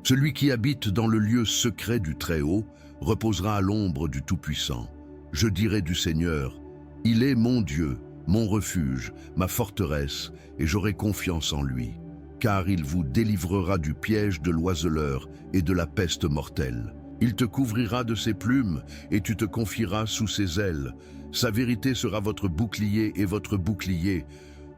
Speaker 1: Celui qui habite dans le lieu secret du Très-Haut reposera à l'ombre du Tout-Puissant. Je dirai du Seigneur, il est mon Dieu, mon refuge, ma forteresse, et j'aurai confiance en lui. Car il vous délivrera du piège de l'oiseleur et de la peste mortelle. Il te couvrira de ses plumes, et tu te confieras sous ses ailes. Sa vérité sera votre bouclier et votre bouclier.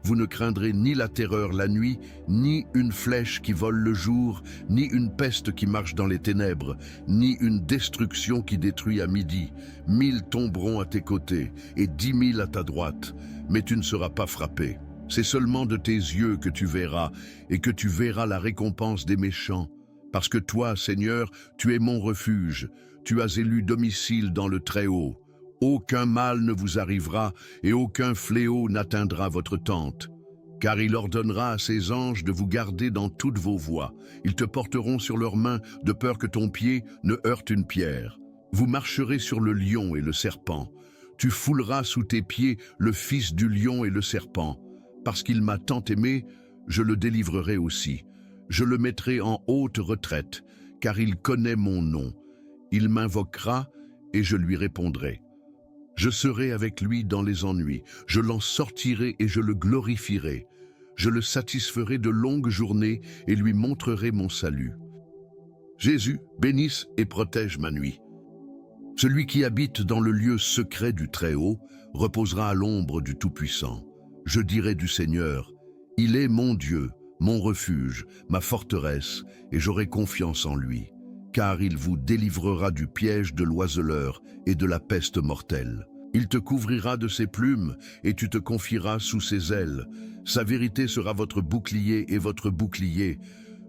Speaker 1: Vous ne craindrez ni la terreur la nuit, ni une flèche qui vole le jour, ni une peste qui marche dans les ténèbres, ni une destruction qui détruit à midi. 1000 tomberont à tes côtés, et 10 000 à ta droite, mais tu ne seras pas frappé. C'est seulement de tes yeux que tu verras, et que tu verras la récompense des méchants. Parce que toi, Seigneur, tu es mon refuge, tu as élu domicile dans le Très-Haut. Aucun mal ne vous arrivera et aucun fléau n'atteindra votre tente. Car il ordonnera à ses anges de vous garder dans toutes vos voies. Ils te porteront sur leurs mains de peur que ton pied ne heurte une pierre. Vous marcherez sur le lion et le serpent. Tu fouleras sous tes pieds le fils du lion et le serpent. Parce qu'il m'a tant aimé, je le délivrerai aussi. Je le mettrai en haute retraite, car il connaît mon nom. Il m'invoquera et je lui répondrai. Je serai avec lui dans les ennuis, je l'en sortirai et je le glorifierai. Je le satisferai de longues journées et lui montrerai mon salut. Jésus, bénisse et protège ma nuit. Celui qui habite dans le lieu secret du Très-Haut reposera à l'ombre du Tout-Puissant. Je dirai du Seigneur, il est mon Dieu, mon refuge, ma forteresse, et j'aurai confiance en lui. Car il vous délivrera du piège de l'oiseleur et de la peste mortelle. Il te couvrira de ses plumes, et tu te confieras sous ses ailes. Sa vérité sera votre bouclier et votre bouclier.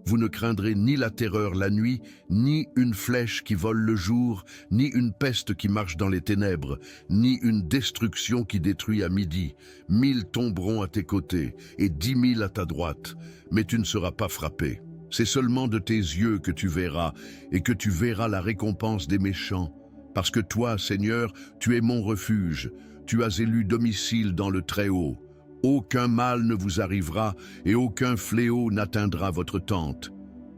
Speaker 1: Vous ne craindrez ni la terreur la nuit, ni une flèche qui vole le jour, ni une peste qui marche dans les ténèbres, ni une destruction qui détruit à midi. 1000 tomberont à tes côtés, et 10 000 à ta droite, mais tu ne seras pas frappé. C'est seulement de tes yeux que tu verras, et que tu verras la récompense des méchants. Parce que toi, Seigneur, tu es mon refuge, tu as élu domicile dans le Très-Haut. Aucun mal ne vous arrivera, et aucun fléau n'atteindra votre tente.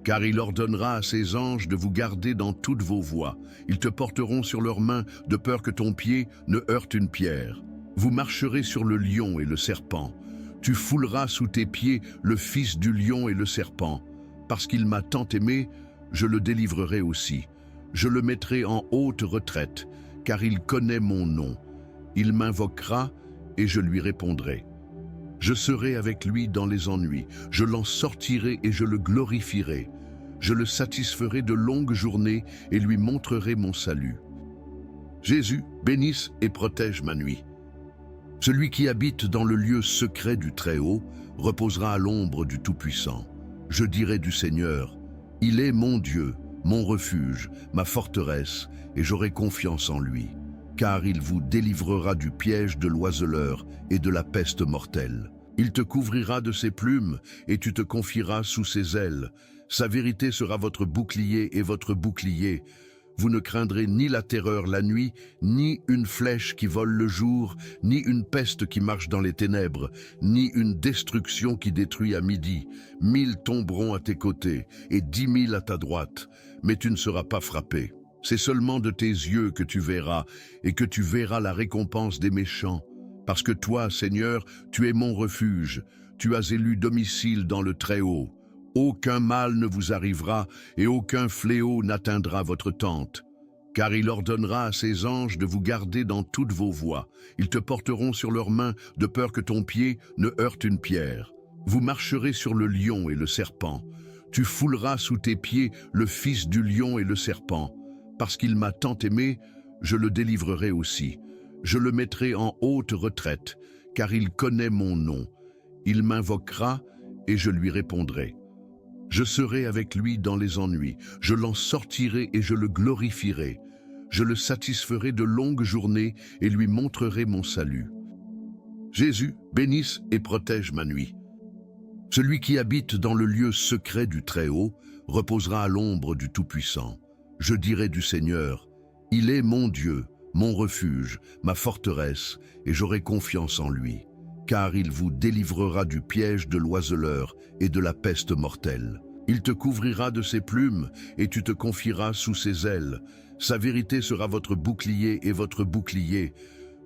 Speaker 1: Car il ordonnera à ses anges de vous garder dans toutes vos voies. Ils te porteront sur leurs mains, de peur que ton pied ne heurte une pierre. Vous marcherez sur le lion et le serpent. Tu fouleras sous tes pieds le fils du lion et le serpent. Parce qu'il m'a tant aimé, je le délivrerai aussi. Je le mettrai en haute retraite, car il connaît mon nom. Il m'invoquera et je lui répondrai. Je serai avec lui dans les ennuis, je l'en sortirai et je le glorifierai. Je le satisferai de longues journées et lui montrerai mon salut. Jésus, bénisse et protège ma nuit. Celui qui habite dans le lieu secret du Très-Haut reposera à l'ombre du Tout-Puissant. Je dirai du Seigneur, il est mon Dieu, mon refuge, ma forteresse, et j'aurai confiance en lui. Car il vous délivrera du piège de l'oiseleur et de la peste mortelle. Il te couvrira de ses plumes, et tu te confieras sous ses ailes. Sa vérité sera votre bouclier et votre bouclier. Vous ne craindrez ni la terreur la nuit, ni une flèche qui vole le jour, ni une peste qui marche dans les ténèbres, ni une destruction qui détruit à midi. 1000 tomberont à tes côtés, et 10 000 à ta droite, mais tu ne seras pas frappé. C'est seulement de tes yeux que tu verras, et que tu verras la récompense des méchants. Parce que toi, Seigneur, tu es mon refuge, tu as élu domicile dans le Très-Haut. Aucun mal ne vous arrivera, et aucun fléau n'atteindra votre tente. Car il ordonnera à ses anges de vous garder dans toutes vos voies. Ils te porteront sur leurs mains, de peur que ton pied ne heurte une pierre. Vous marcherez sur le lion et le serpent. Tu fouleras sous tes pieds le fils du lion et le serpent. Parce qu'il m'a tant aimé, je le délivrerai aussi. Je le mettrai en haute retraite, car il connaît mon nom. Il m'invoquera et je lui répondrai. Je serai avec lui dans les ennuis, je l'en sortirai et je le glorifierai. Je le satisferai de longues journées et lui montrerai mon salut. Jésus, bénisse et protège ma nuit. Celui qui habite dans le lieu secret du Très-Haut reposera à l'ombre du Tout-Puissant. Je dirai du Seigneur, il est mon Dieu, mon refuge, ma forteresse, et j'aurai confiance en lui. Car il vous délivrera du piège de l'oiseleur et de la peste mortelle. Il te couvrira de ses plumes, et tu te confieras sous ses ailes. Sa vérité sera votre bouclier et votre bouclier.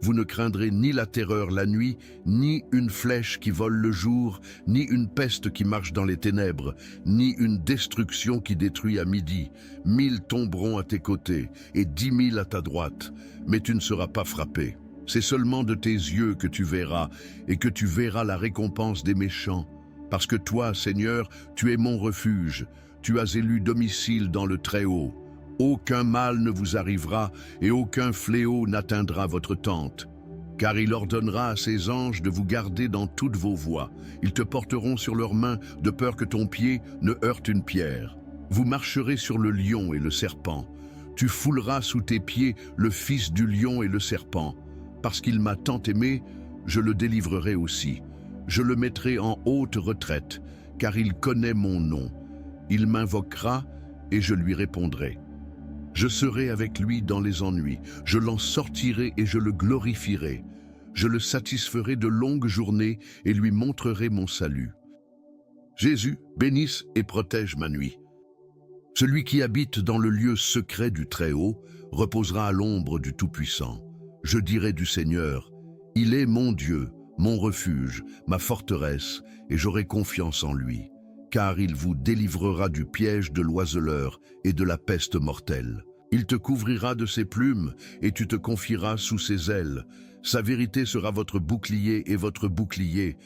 Speaker 1: Vous ne craindrez ni la terreur la nuit, ni une flèche qui vole le jour, ni une peste qui marche dans les ténèbres, ni une destruction qui détruit à midi. 1000 tomberont à tes côtés et 10 000 à ta droite, mais tu ne seras pas frappé. C'est seulement de tes yeux que tu verras, et que tu verras la récompense des méchants. Parce que toi, Seigneur, tu es mon refuge, tu as élu domicile dans le Très-Haut. Aucun mal ne vous arrivera et aucun fléau n'atteindra votre tente. Car il ordonnera à ses anges de vous garder dans toutes vos voies. Ils te porteront sur leurs mains de peur que ton pied ne heurte une pierre. Vous marcherez sur le lion et le serpent. Tu fouleras sous tes pieds le fils du lion et le serpent. Parce qu'il m'a tant aimé, je le délivrerai aussi. Je le mettrai en haute retraite, car il connaît mon nom. Il m'invoquera et je lui répondrai. Je serai avec lui dans les ennuis, je l'en sortirai et je le glorifierai. Je le satisferai de longues journées et lui montrerai mon salut. Jésus, bénisse et protège ma nuit. Celui qui habite dans le lieu secret du Très-Haut reposera à l'ombre du Tout-Puissant. Je dirai du Seigneur, il est mon Dieu, mon refuge, ma forteresse, et j'aurai confiance en lui. Car il vous délivrera du piège de l'oiseleur et de la peste mortelle. Il te couvrira de ses plumes et tu te confieras sous ses ailes. Sa vérité sera votre bouclier et votre bouclier.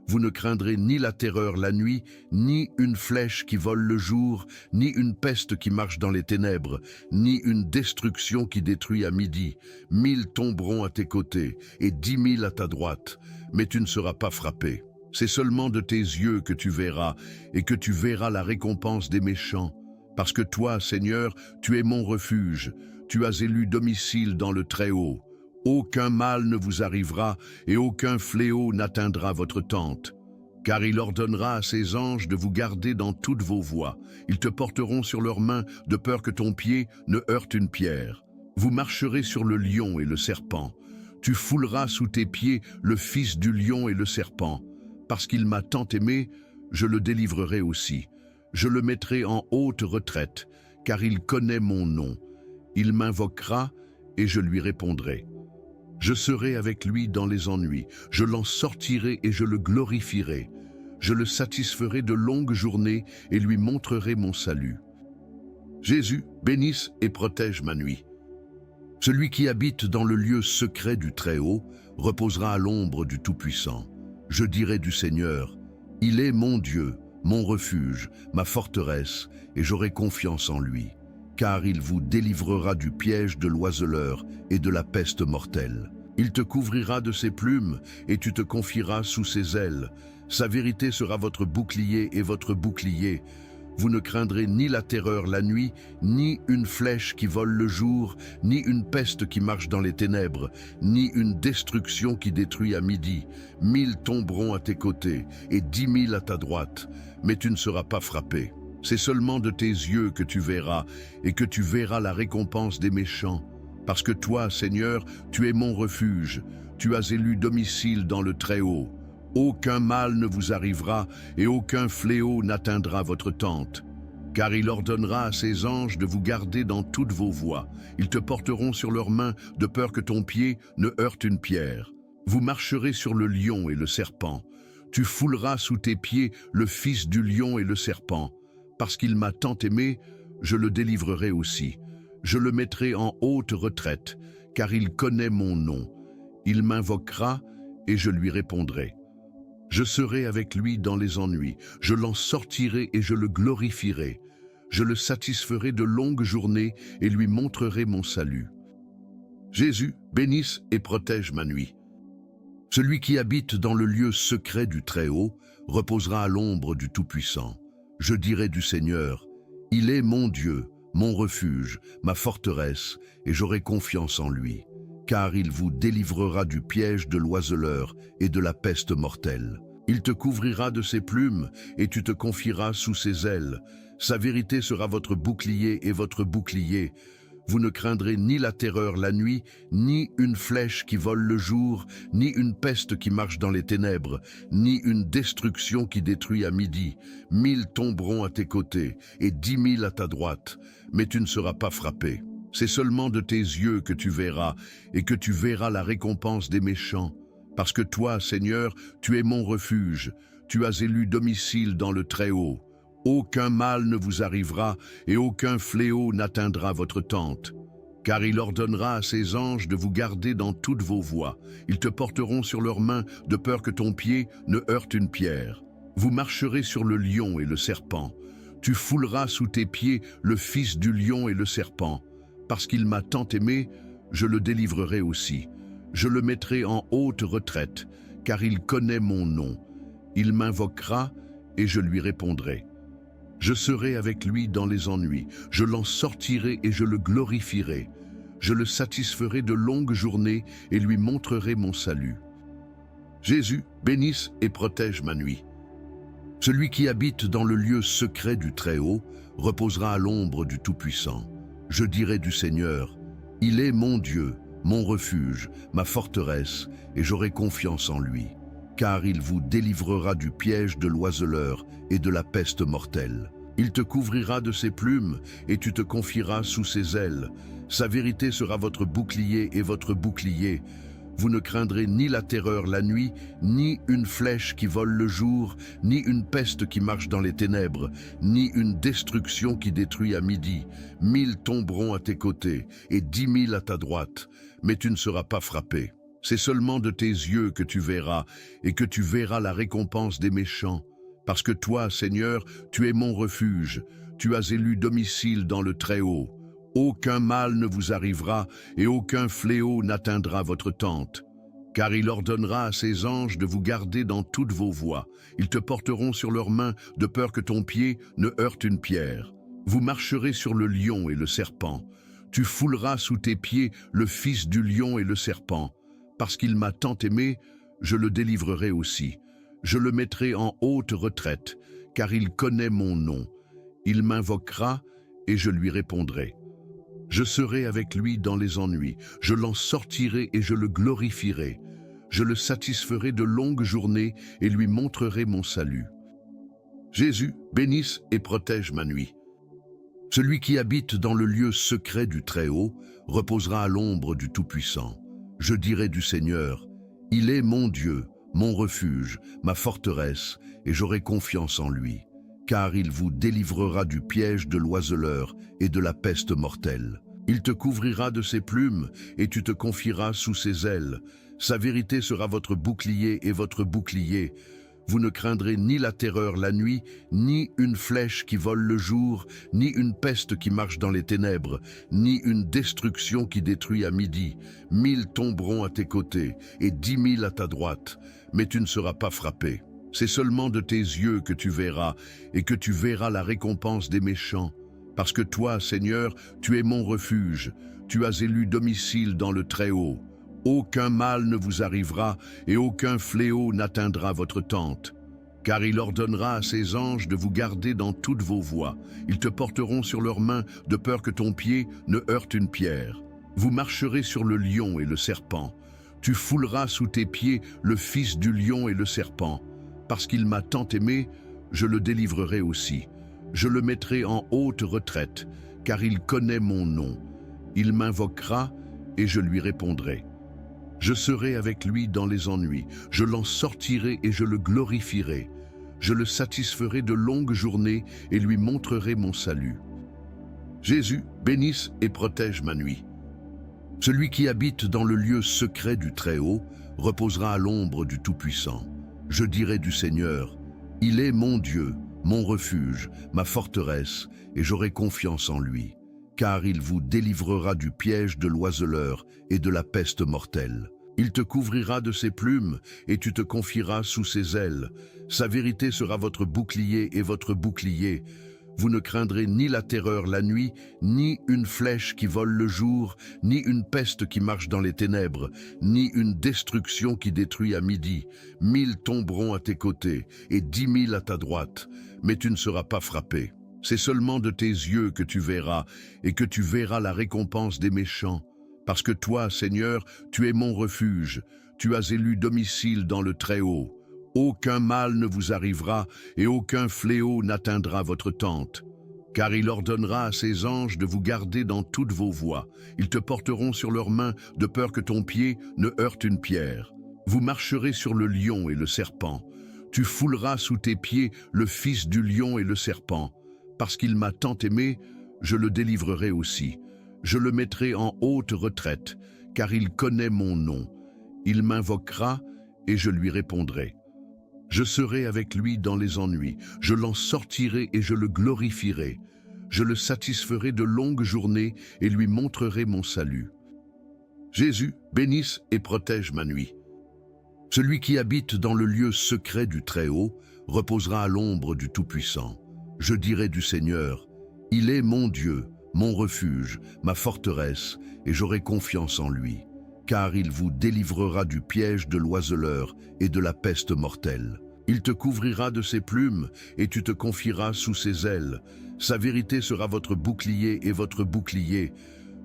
Speaker 1: Vous ne craindrez ni la terreur la nuit, ni une flèche qui vole le jour, ni une peste qui marche dans les ténèbres, ni une destruction qui détruit à midi. 1000 tomberont à tes côtés et 10 000 à ta droite, mais tu ne seras pas frappé. C'est seulement de tes yeux que tu verras, et que tu verras la récompense des méchants. Parce que toi, Seigneur, tu es mon refuge, tu as élu domicile dans le Très-Haut. Aucun mal ne vous arrivera, et aucun fléau n'atteindra votre tente. Car il ordonnera à ses anges de vous garder dans toutes vos voies. Ils te porteront sur leurs mains, de peur que ton pied ne heurte une pierre. Vous marcherez sur le lion et le serpent. Tu fouleras sous tes pieds le fils du lion et le serpent. Parce qu'il m'a tant aimé, je le délivrerai aussi. Je le mettrai en haute retraite, car il connaît mon nom. Il m'invoquera et je lui répondrai. Je serai avec lui dans les ennuis, je l'en sortirai et je le glorifierai. Je le satisferai de longues journées et lui montrerai mon salut. Jésus, bénisse et protège ma nuit. Celui qui habite dans le lieu secret du Très-Haut reposera à l'ombre du Tout-Puissant. Je dirai du Seigneur, il est mon Dieu, mon refuge, ma forteresse, et j'aurai confiance en lui. Car il vous délivrera du piège de l'oiseleur et de la peste mortelle. Il te couvrira de ses plumes et tu te confieras sous ses ailes. Sa vérité sera votre bouclier et votre bouclier. Vous ne craindrez ni la terreur la nuit, ni une flèche qui vole le jour, ni une peste qui marche dans les ténèbres, ni une destruction qui détruit à midi. 1000 tomberont à tes côtés et 10 000 à ta droite, mais tu ne seras pas frappé. C'est seulement de tes yeux que tu verras, et que tu verras la récompense des méchants. Parce que toi, Seigneur, tu es mon refuge, tu as élu domicile dans le Très-Haut. Aucun mal ne vous arrivera et aucun fléau n'atteindra votre tente. Car il ordonnera à ses anges de vous garder dans toutes vos voies. Ils te porteront sur leurs mains de peur que ton pied ne heurte une pierre. Vous marcherez sur le lion et le serpent. Tu fouleras sous tes pieds le fils du lion et le serpent. Parce qu'il m'a tant aimé, je le délivrerai aussi. Je le mettrai en haute retraite, car il connaît mon nom. Il m'invoquera et je lui répondrai. Je serai avec lui dans les ennuis, je l'en sortirai et je le glorifierai. Je le satisferai de longues journées et lui montrerai mon salut. Jésus, bénisse et protège ma nuit. Celui qui habite dans le lieu secret du Très-Haut reposera à l'ombre du Tout-Puissant. Je dirai du Seigneur, il est mon Dieu, mon refuge, ma forteresse, et j'aurai confiance en lui. Car il vous délivrera du piège de l'oiseleur et de la peste mortelle. Il te couvrira de ses plumes et tu te confieras sous ses ailes. Sa vérité sera votre bouclier et votre bouclier. Vous ne craindrez ni la terreur la nuit, ni une flèche qui vole le jour, ni une peste qui marche dans les ténèbres, ni une destruction qui détruit à midi. 1000 tomberont à tes côtés et 10 000 à ta droite, mais tu ne seras pas frappé. C'est seulement de tes yeux que tu verras, et que tu verras la récompense des méchants. Parce que toi, Seigneur, tu es mon refuge, tu as élu domicile dans le Très-Haut. Aucun mal ne vous arrivera, et aucun fléau n'atteindra votre tente. Car il ordonnera à ses anges de vous garder dans toutes vos voies. Ils te porteront sur leurs mains, de peur que ton pied ne heurte une pierre. Vous marcherez sur le lion et le serpent. Tu fouleras sous tes pieds le fils du lion et le serpent. Parce qu'il m'a tant aimé, je le délivrerai aussi. Je le mettrai en haute retraite, car il connaît mon nom. Il m'invoquera et je lui répondrai. Je serai avec lui dans les ennuis, je l'en sortirai et je le glorifierai. Je le satisferai de longues journées et lui montrerai mon salut. Jésus, bénisse et protège ma nuit. Celui qui habite dans le lieu secret du Très-Haut reposera à l'ombre du Tout-Puissant. Je dirai du Seigneur, il est mon Dieu, mon refuge, ma forteresse, et j'aurai confiance en lui. Car il vous délivrera du piège de l'oiseleur et de la peste mortelle. Il te couvrira de ses plumes et tu te confieras sous ses ailes. Sa vérité sera votre bouclier et votre bouclier. Vous ne craindrez ni la terreur la nuit, ni une flèche qui vole le jour, ni une peste qui marche dans les ténèbres, ni une destruction qui détruit à midi. 1000 tomberont à tes côtés et 10 000 à ta droite, mais tu ne seras pas frappé. C'est seulement de tes yeux que tu verras, et que tu verras la récompense des méchants. Parce que toi, Seigneur, tu es mon refuge, tu as élu domicile dans le Très-Haut. Aucun mal ne vous arrivera, et aucun fléau n'atteindra votre tente. Car il ordonnera à ses anges de vous garder dans toutes vos voies. Ils te porteront sur leurs mains, de peur que ton pied ne heurte une pierre. Vous marcherez sur le lion et le serpent. Tu fouleras sous tes pieds le fils du lion et le serpent. Parce qu'il m'a tant aimé, je le délivrerai aussi. Je le mettrai en haute retraite, car il connaît mon nom. Il m'invoquera et je lui répondrai. Je serai avec lui dans les ennuis, je l'en sortirai et je le glorifierai. Je le satisferai de longues journées et lui montrerai mon salut. Jésus, bénisse et protège ma nuit. Celui qui habite dans le lieu secret du Très-Haut reposera à l'ombre du Tout-Puissant. Je dirai du Seigneur, il est mon Dieu, mon refuge, ma forteresse, et j'aurai confiance en lui. Car il vous délivrera du piège de l'oiseleur et de la peste mortelle. Il te couvrira de ses plumes et tu te confieras sous ses ailes. Sa vérité sera votre bouclier et votre bouclier. Vous ne craindrez ni la terreur la nuit, ni une flèche qui vole le jour, ni une peste qui marche dans les ténèbres, ni une destruction qui détruit à midi. 1000 tomberont à tes côtés et 10 000 à ta droite, mais tu ne seras pas frappé. C'est seulement de tes yeux que tu verras, et que tu verras la récompense des méchants. Parce que toi, Seigneur, tu es mon refuge, tu as élu domicile dans le Très-Haut. Aucun mal ne vous arrivera, et aucun fléau n'atteindra votre tente. Car il ordonnera à ses anges de vous garder dans toutes vos voies. Ils te porteront sur leurs mains, de peur que ton pied ne heurte une pierre. Vous marcherez sur le lion et le serpent. Tu fouleras sous tes pieds le fils du lion et le serpent. Parce qu'il m'a tant aimé, je le délivrerai aussi. Je le mettrai en haute retraite, car il connaît mon nom. Il m'invoquera et je lui répondrai. Je serai avec lui dans les ennuis, je l'en sortirai et je le glorifierai. Je le satisferai de longues journées et lui montrerai mon salut. Jésus, bénisse et protège ma nuit. Celui qui habite dans le lieu secret du Très-Haut reposera à l'ombre du Tout-Puissant. Je dirai du Seigneur, il est mon Dieu, mon refuge, ma forteresse, et j'aurai confiance en lui. Car il vous délivrera du piège de l'oiseleur et de la peste mortelle. Il te couvrira de ses plumes et tu te confieras sous ses ailes. Sa vérité sera votre bouclier et votre bouclier. Vous ne craindrez ni la terreur la nuit, ni une flèche qui vole le jour, ni une peste qui marche dans les ténèbres, ni une destruction qui détruit à midi. 1000 tomberont à tes côtés et 10 000 à ta droite, mais tu ne seras pas frappé. C'est seulement de tes yeux que tu verras, et que tu verras la récompense des méchants. Parce que toi, Seigneur, tu es mon refuge, tu as élu domicile dans le Très-Haut. Aucun mal ne vous arrivera, et aucun fléau n'atteindra votre tente. Car il ordonnera à ses anges de vous garder dans toutes vos voies. Ils te porteront sur leurs mains, de peur que ton pied ne heurte une pierre. Vous marcherez sur le lion et le serpent. Tu fouleras sous tes pieds le fils du lion et le serpent. Parce qu'il m'a tant aimé, je le délivrerai aussi. Je le mettrai en haute retraite, car il connaît mon nom. Il m'invoquera et je lui répondrai. Je serai avec lui dans les ennuis, je l'en sortirai et je le glorifierai. Je le satisferai de longues journées et lui montrerai mon salut. Jésus, bénisse et protège ma nuit. Celui qui habite dans le lieu secret du Très-Haut reposera à l'ombre du Tout-Puissant. Je dirai du Seigneur, il est mon Dieu, mon refuge, ma forteresse, et j'aurai confiance en lui. Car il vous délivrera du piège de l'oiseleur et de la peste mortelle. Il te couvrira de ses plumes et tu te confieras sous ses ailes. Sa vérité sera votre bouclier et votre bouclier.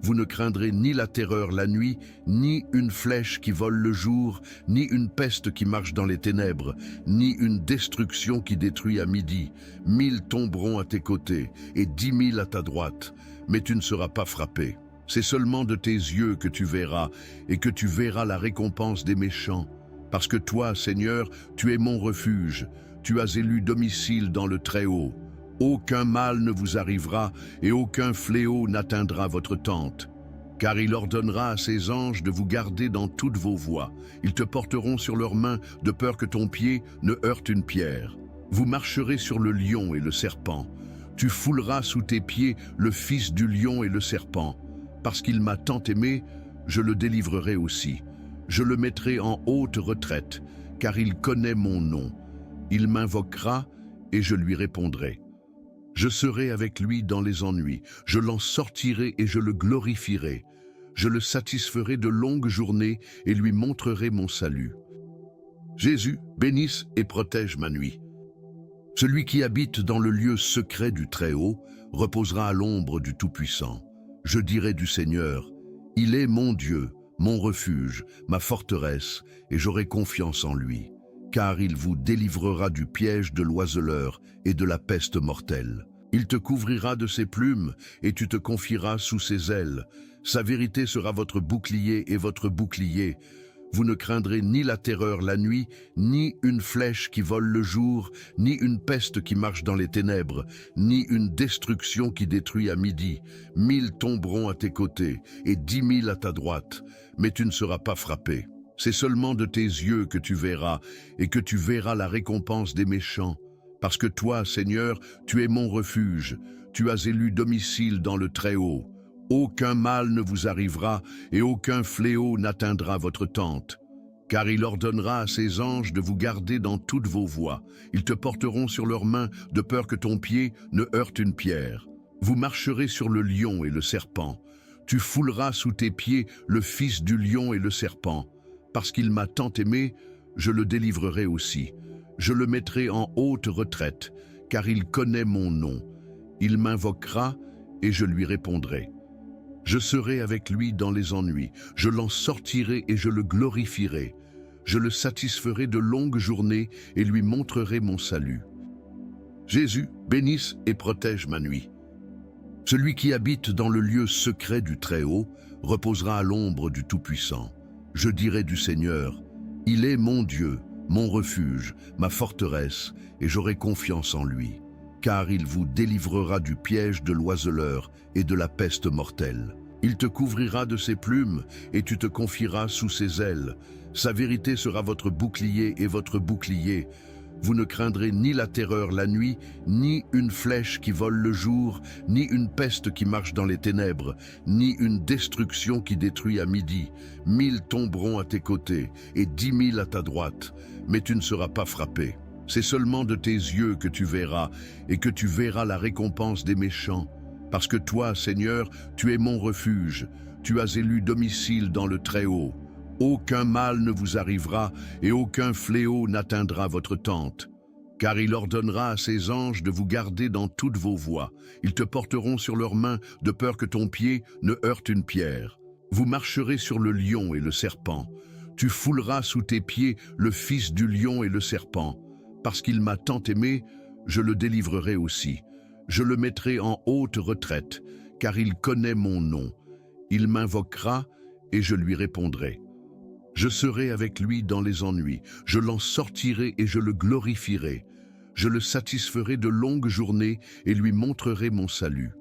Speaker 1: Vous ne craindrez ni la terreur la nuit, ni une flèche qui vole le jour, ni une peste qui marche dans les ténèbres, ni une destruction qui détruit à midi. 1000 tomberont à tes côtés et 10 000 à ta droite, mais tu ne seras pas frappé. C'est seulement de tes yeux que tu verras, et que tu verras la récompense des méchants. Parce que toi, Seigneur, tu es mon refuge, tu as élu domicile dans le Très-Haut. Aucun mal ne vous arrivera, et aucun fléau n'atteindra votre tente. Car il ordonnera à ses anges de vous garder dans toutes vos voies. Ils te porteront sur leurs mains, de peur que ton pied ne heurte une pierre. Vous marcherez sur le lion et le serpent. Tu fouleras sous tes pieds le fils du lion et le serpent. Parce qu'il m'a tant aimé, je le délivrerai aussi. Je le mettrai en haute retraite, car il connaît mon nom. Il m'invoquera et je lui répondrai. Je serai avec lui dans les ennuis, je l'en sortirai et je le glorifierai. Je le satisferai de longues journées et lui montrerai mon salut. Jésus, bénisse et protège ma nuit. Celui qui habite dans le lieu secret du Très-Haut reposera à l'ombre du Tout-Puissant. Je dirai du Seigneur, il est mon Dieu, mon refuge, ma forteresse, et j'aurai confiance en lui. Car il vous délivrera du piège de l'oiseleur et de la peste mortelle. Il te couvrira de ses plumes et tu te confieras sous ses ailes. Sa vérité sera votre bouclier et votre bouclier. Vous ne craindrez ni la terreur la nuit, ni une flèche qui vole le jour, ni une peste qui marche dans les ténèbres, ni une destruction qui détruit à midi. 1000 tomberont à tes côtés et 10 000 à ta droite, mais tu ne seras pas frappé. C'est seulement de tes yeux que tu verras, et que tu verras la récompense des méchants. Parce que toi, Seigneur, tu es mon refuge, tu as élu domicile dans le Très-Haut. Aucun mal ne vous arrivera et aucun fléau n'atteindra votre tente. Car il ordonnera à ses anges de vous garder dans toutes vos voies. Ils te porteront sur leurs mains, de peur que ton pied ne heurte une pierre. Vous marcherez sur le lion et le serpent. Tu fouleras sous tes pieds le fils du lion et le serpent. Parce qu'il m'a tant aimé, je le délivrerai aussi. Je le mettrai en haute retraite, car il connaît mon nom. Il m'invoquera et je lui répondrai. Je serai avec lui dans les ennuis, je l'en sortirai et je le glorifierai. Je le satisferai de longues journées et lui montrerai mon salut. Jésus, bénisse et protège ma nuit. Celui qui habite dans le lieu secret du Très-Haut reposera à l'ombre du Tout-Puissant. Je dirai du Seigneur, il est mon Dieu, mon refuge, ma forteresse, et j'aurai confiance en lui. Car il vous délivrera du piège de l'oiseleur et de la peste mortelle. Il te couvrira de ses plumes et tu te confieras sous ses ailes. Sa vérité sera votre bouclier et votre bouclier. Vous ne craindrez ni la terreur la nuit, ni une flèche qui vole le jour, ni une peste qui marche dans les ténèbres, ni une destruction qui détruit à midi. 1000 tomberont à tes côtés et 10 000 à ta droite, mais tu ne seras pas frappé. C'est seulement de tes yeux que tu verras, et que tu verras la récompense des méchants. Parce que toi, Seigneur, tu es mon refuge, tu as élu domicile dans le Très-Haut. Aucun mal ne vous arrivera, et aucun fléau n'atteindra votre tente. Car il ordonnera à ses anges de vous garder dans toutes vos voies. Ils te porteront sur leurs mains, de peur que ton pied ne heurte une pierre. Vous marcherez sur le lion et le serpent. Tu fouleras sous tes pieds le fils du lion et le serpent. Parce qu'il m'a tant aimé, je le délivrerai aussi. Je le mettrai en haute retraite, car il connaît mon nom. Il m'invoquera et je lui répondrai. Je serai avec lui dans les ennuis, je l'en sortirai et je le glorifierai. Je le satisferai de longues journées et lui montrerai mon salut.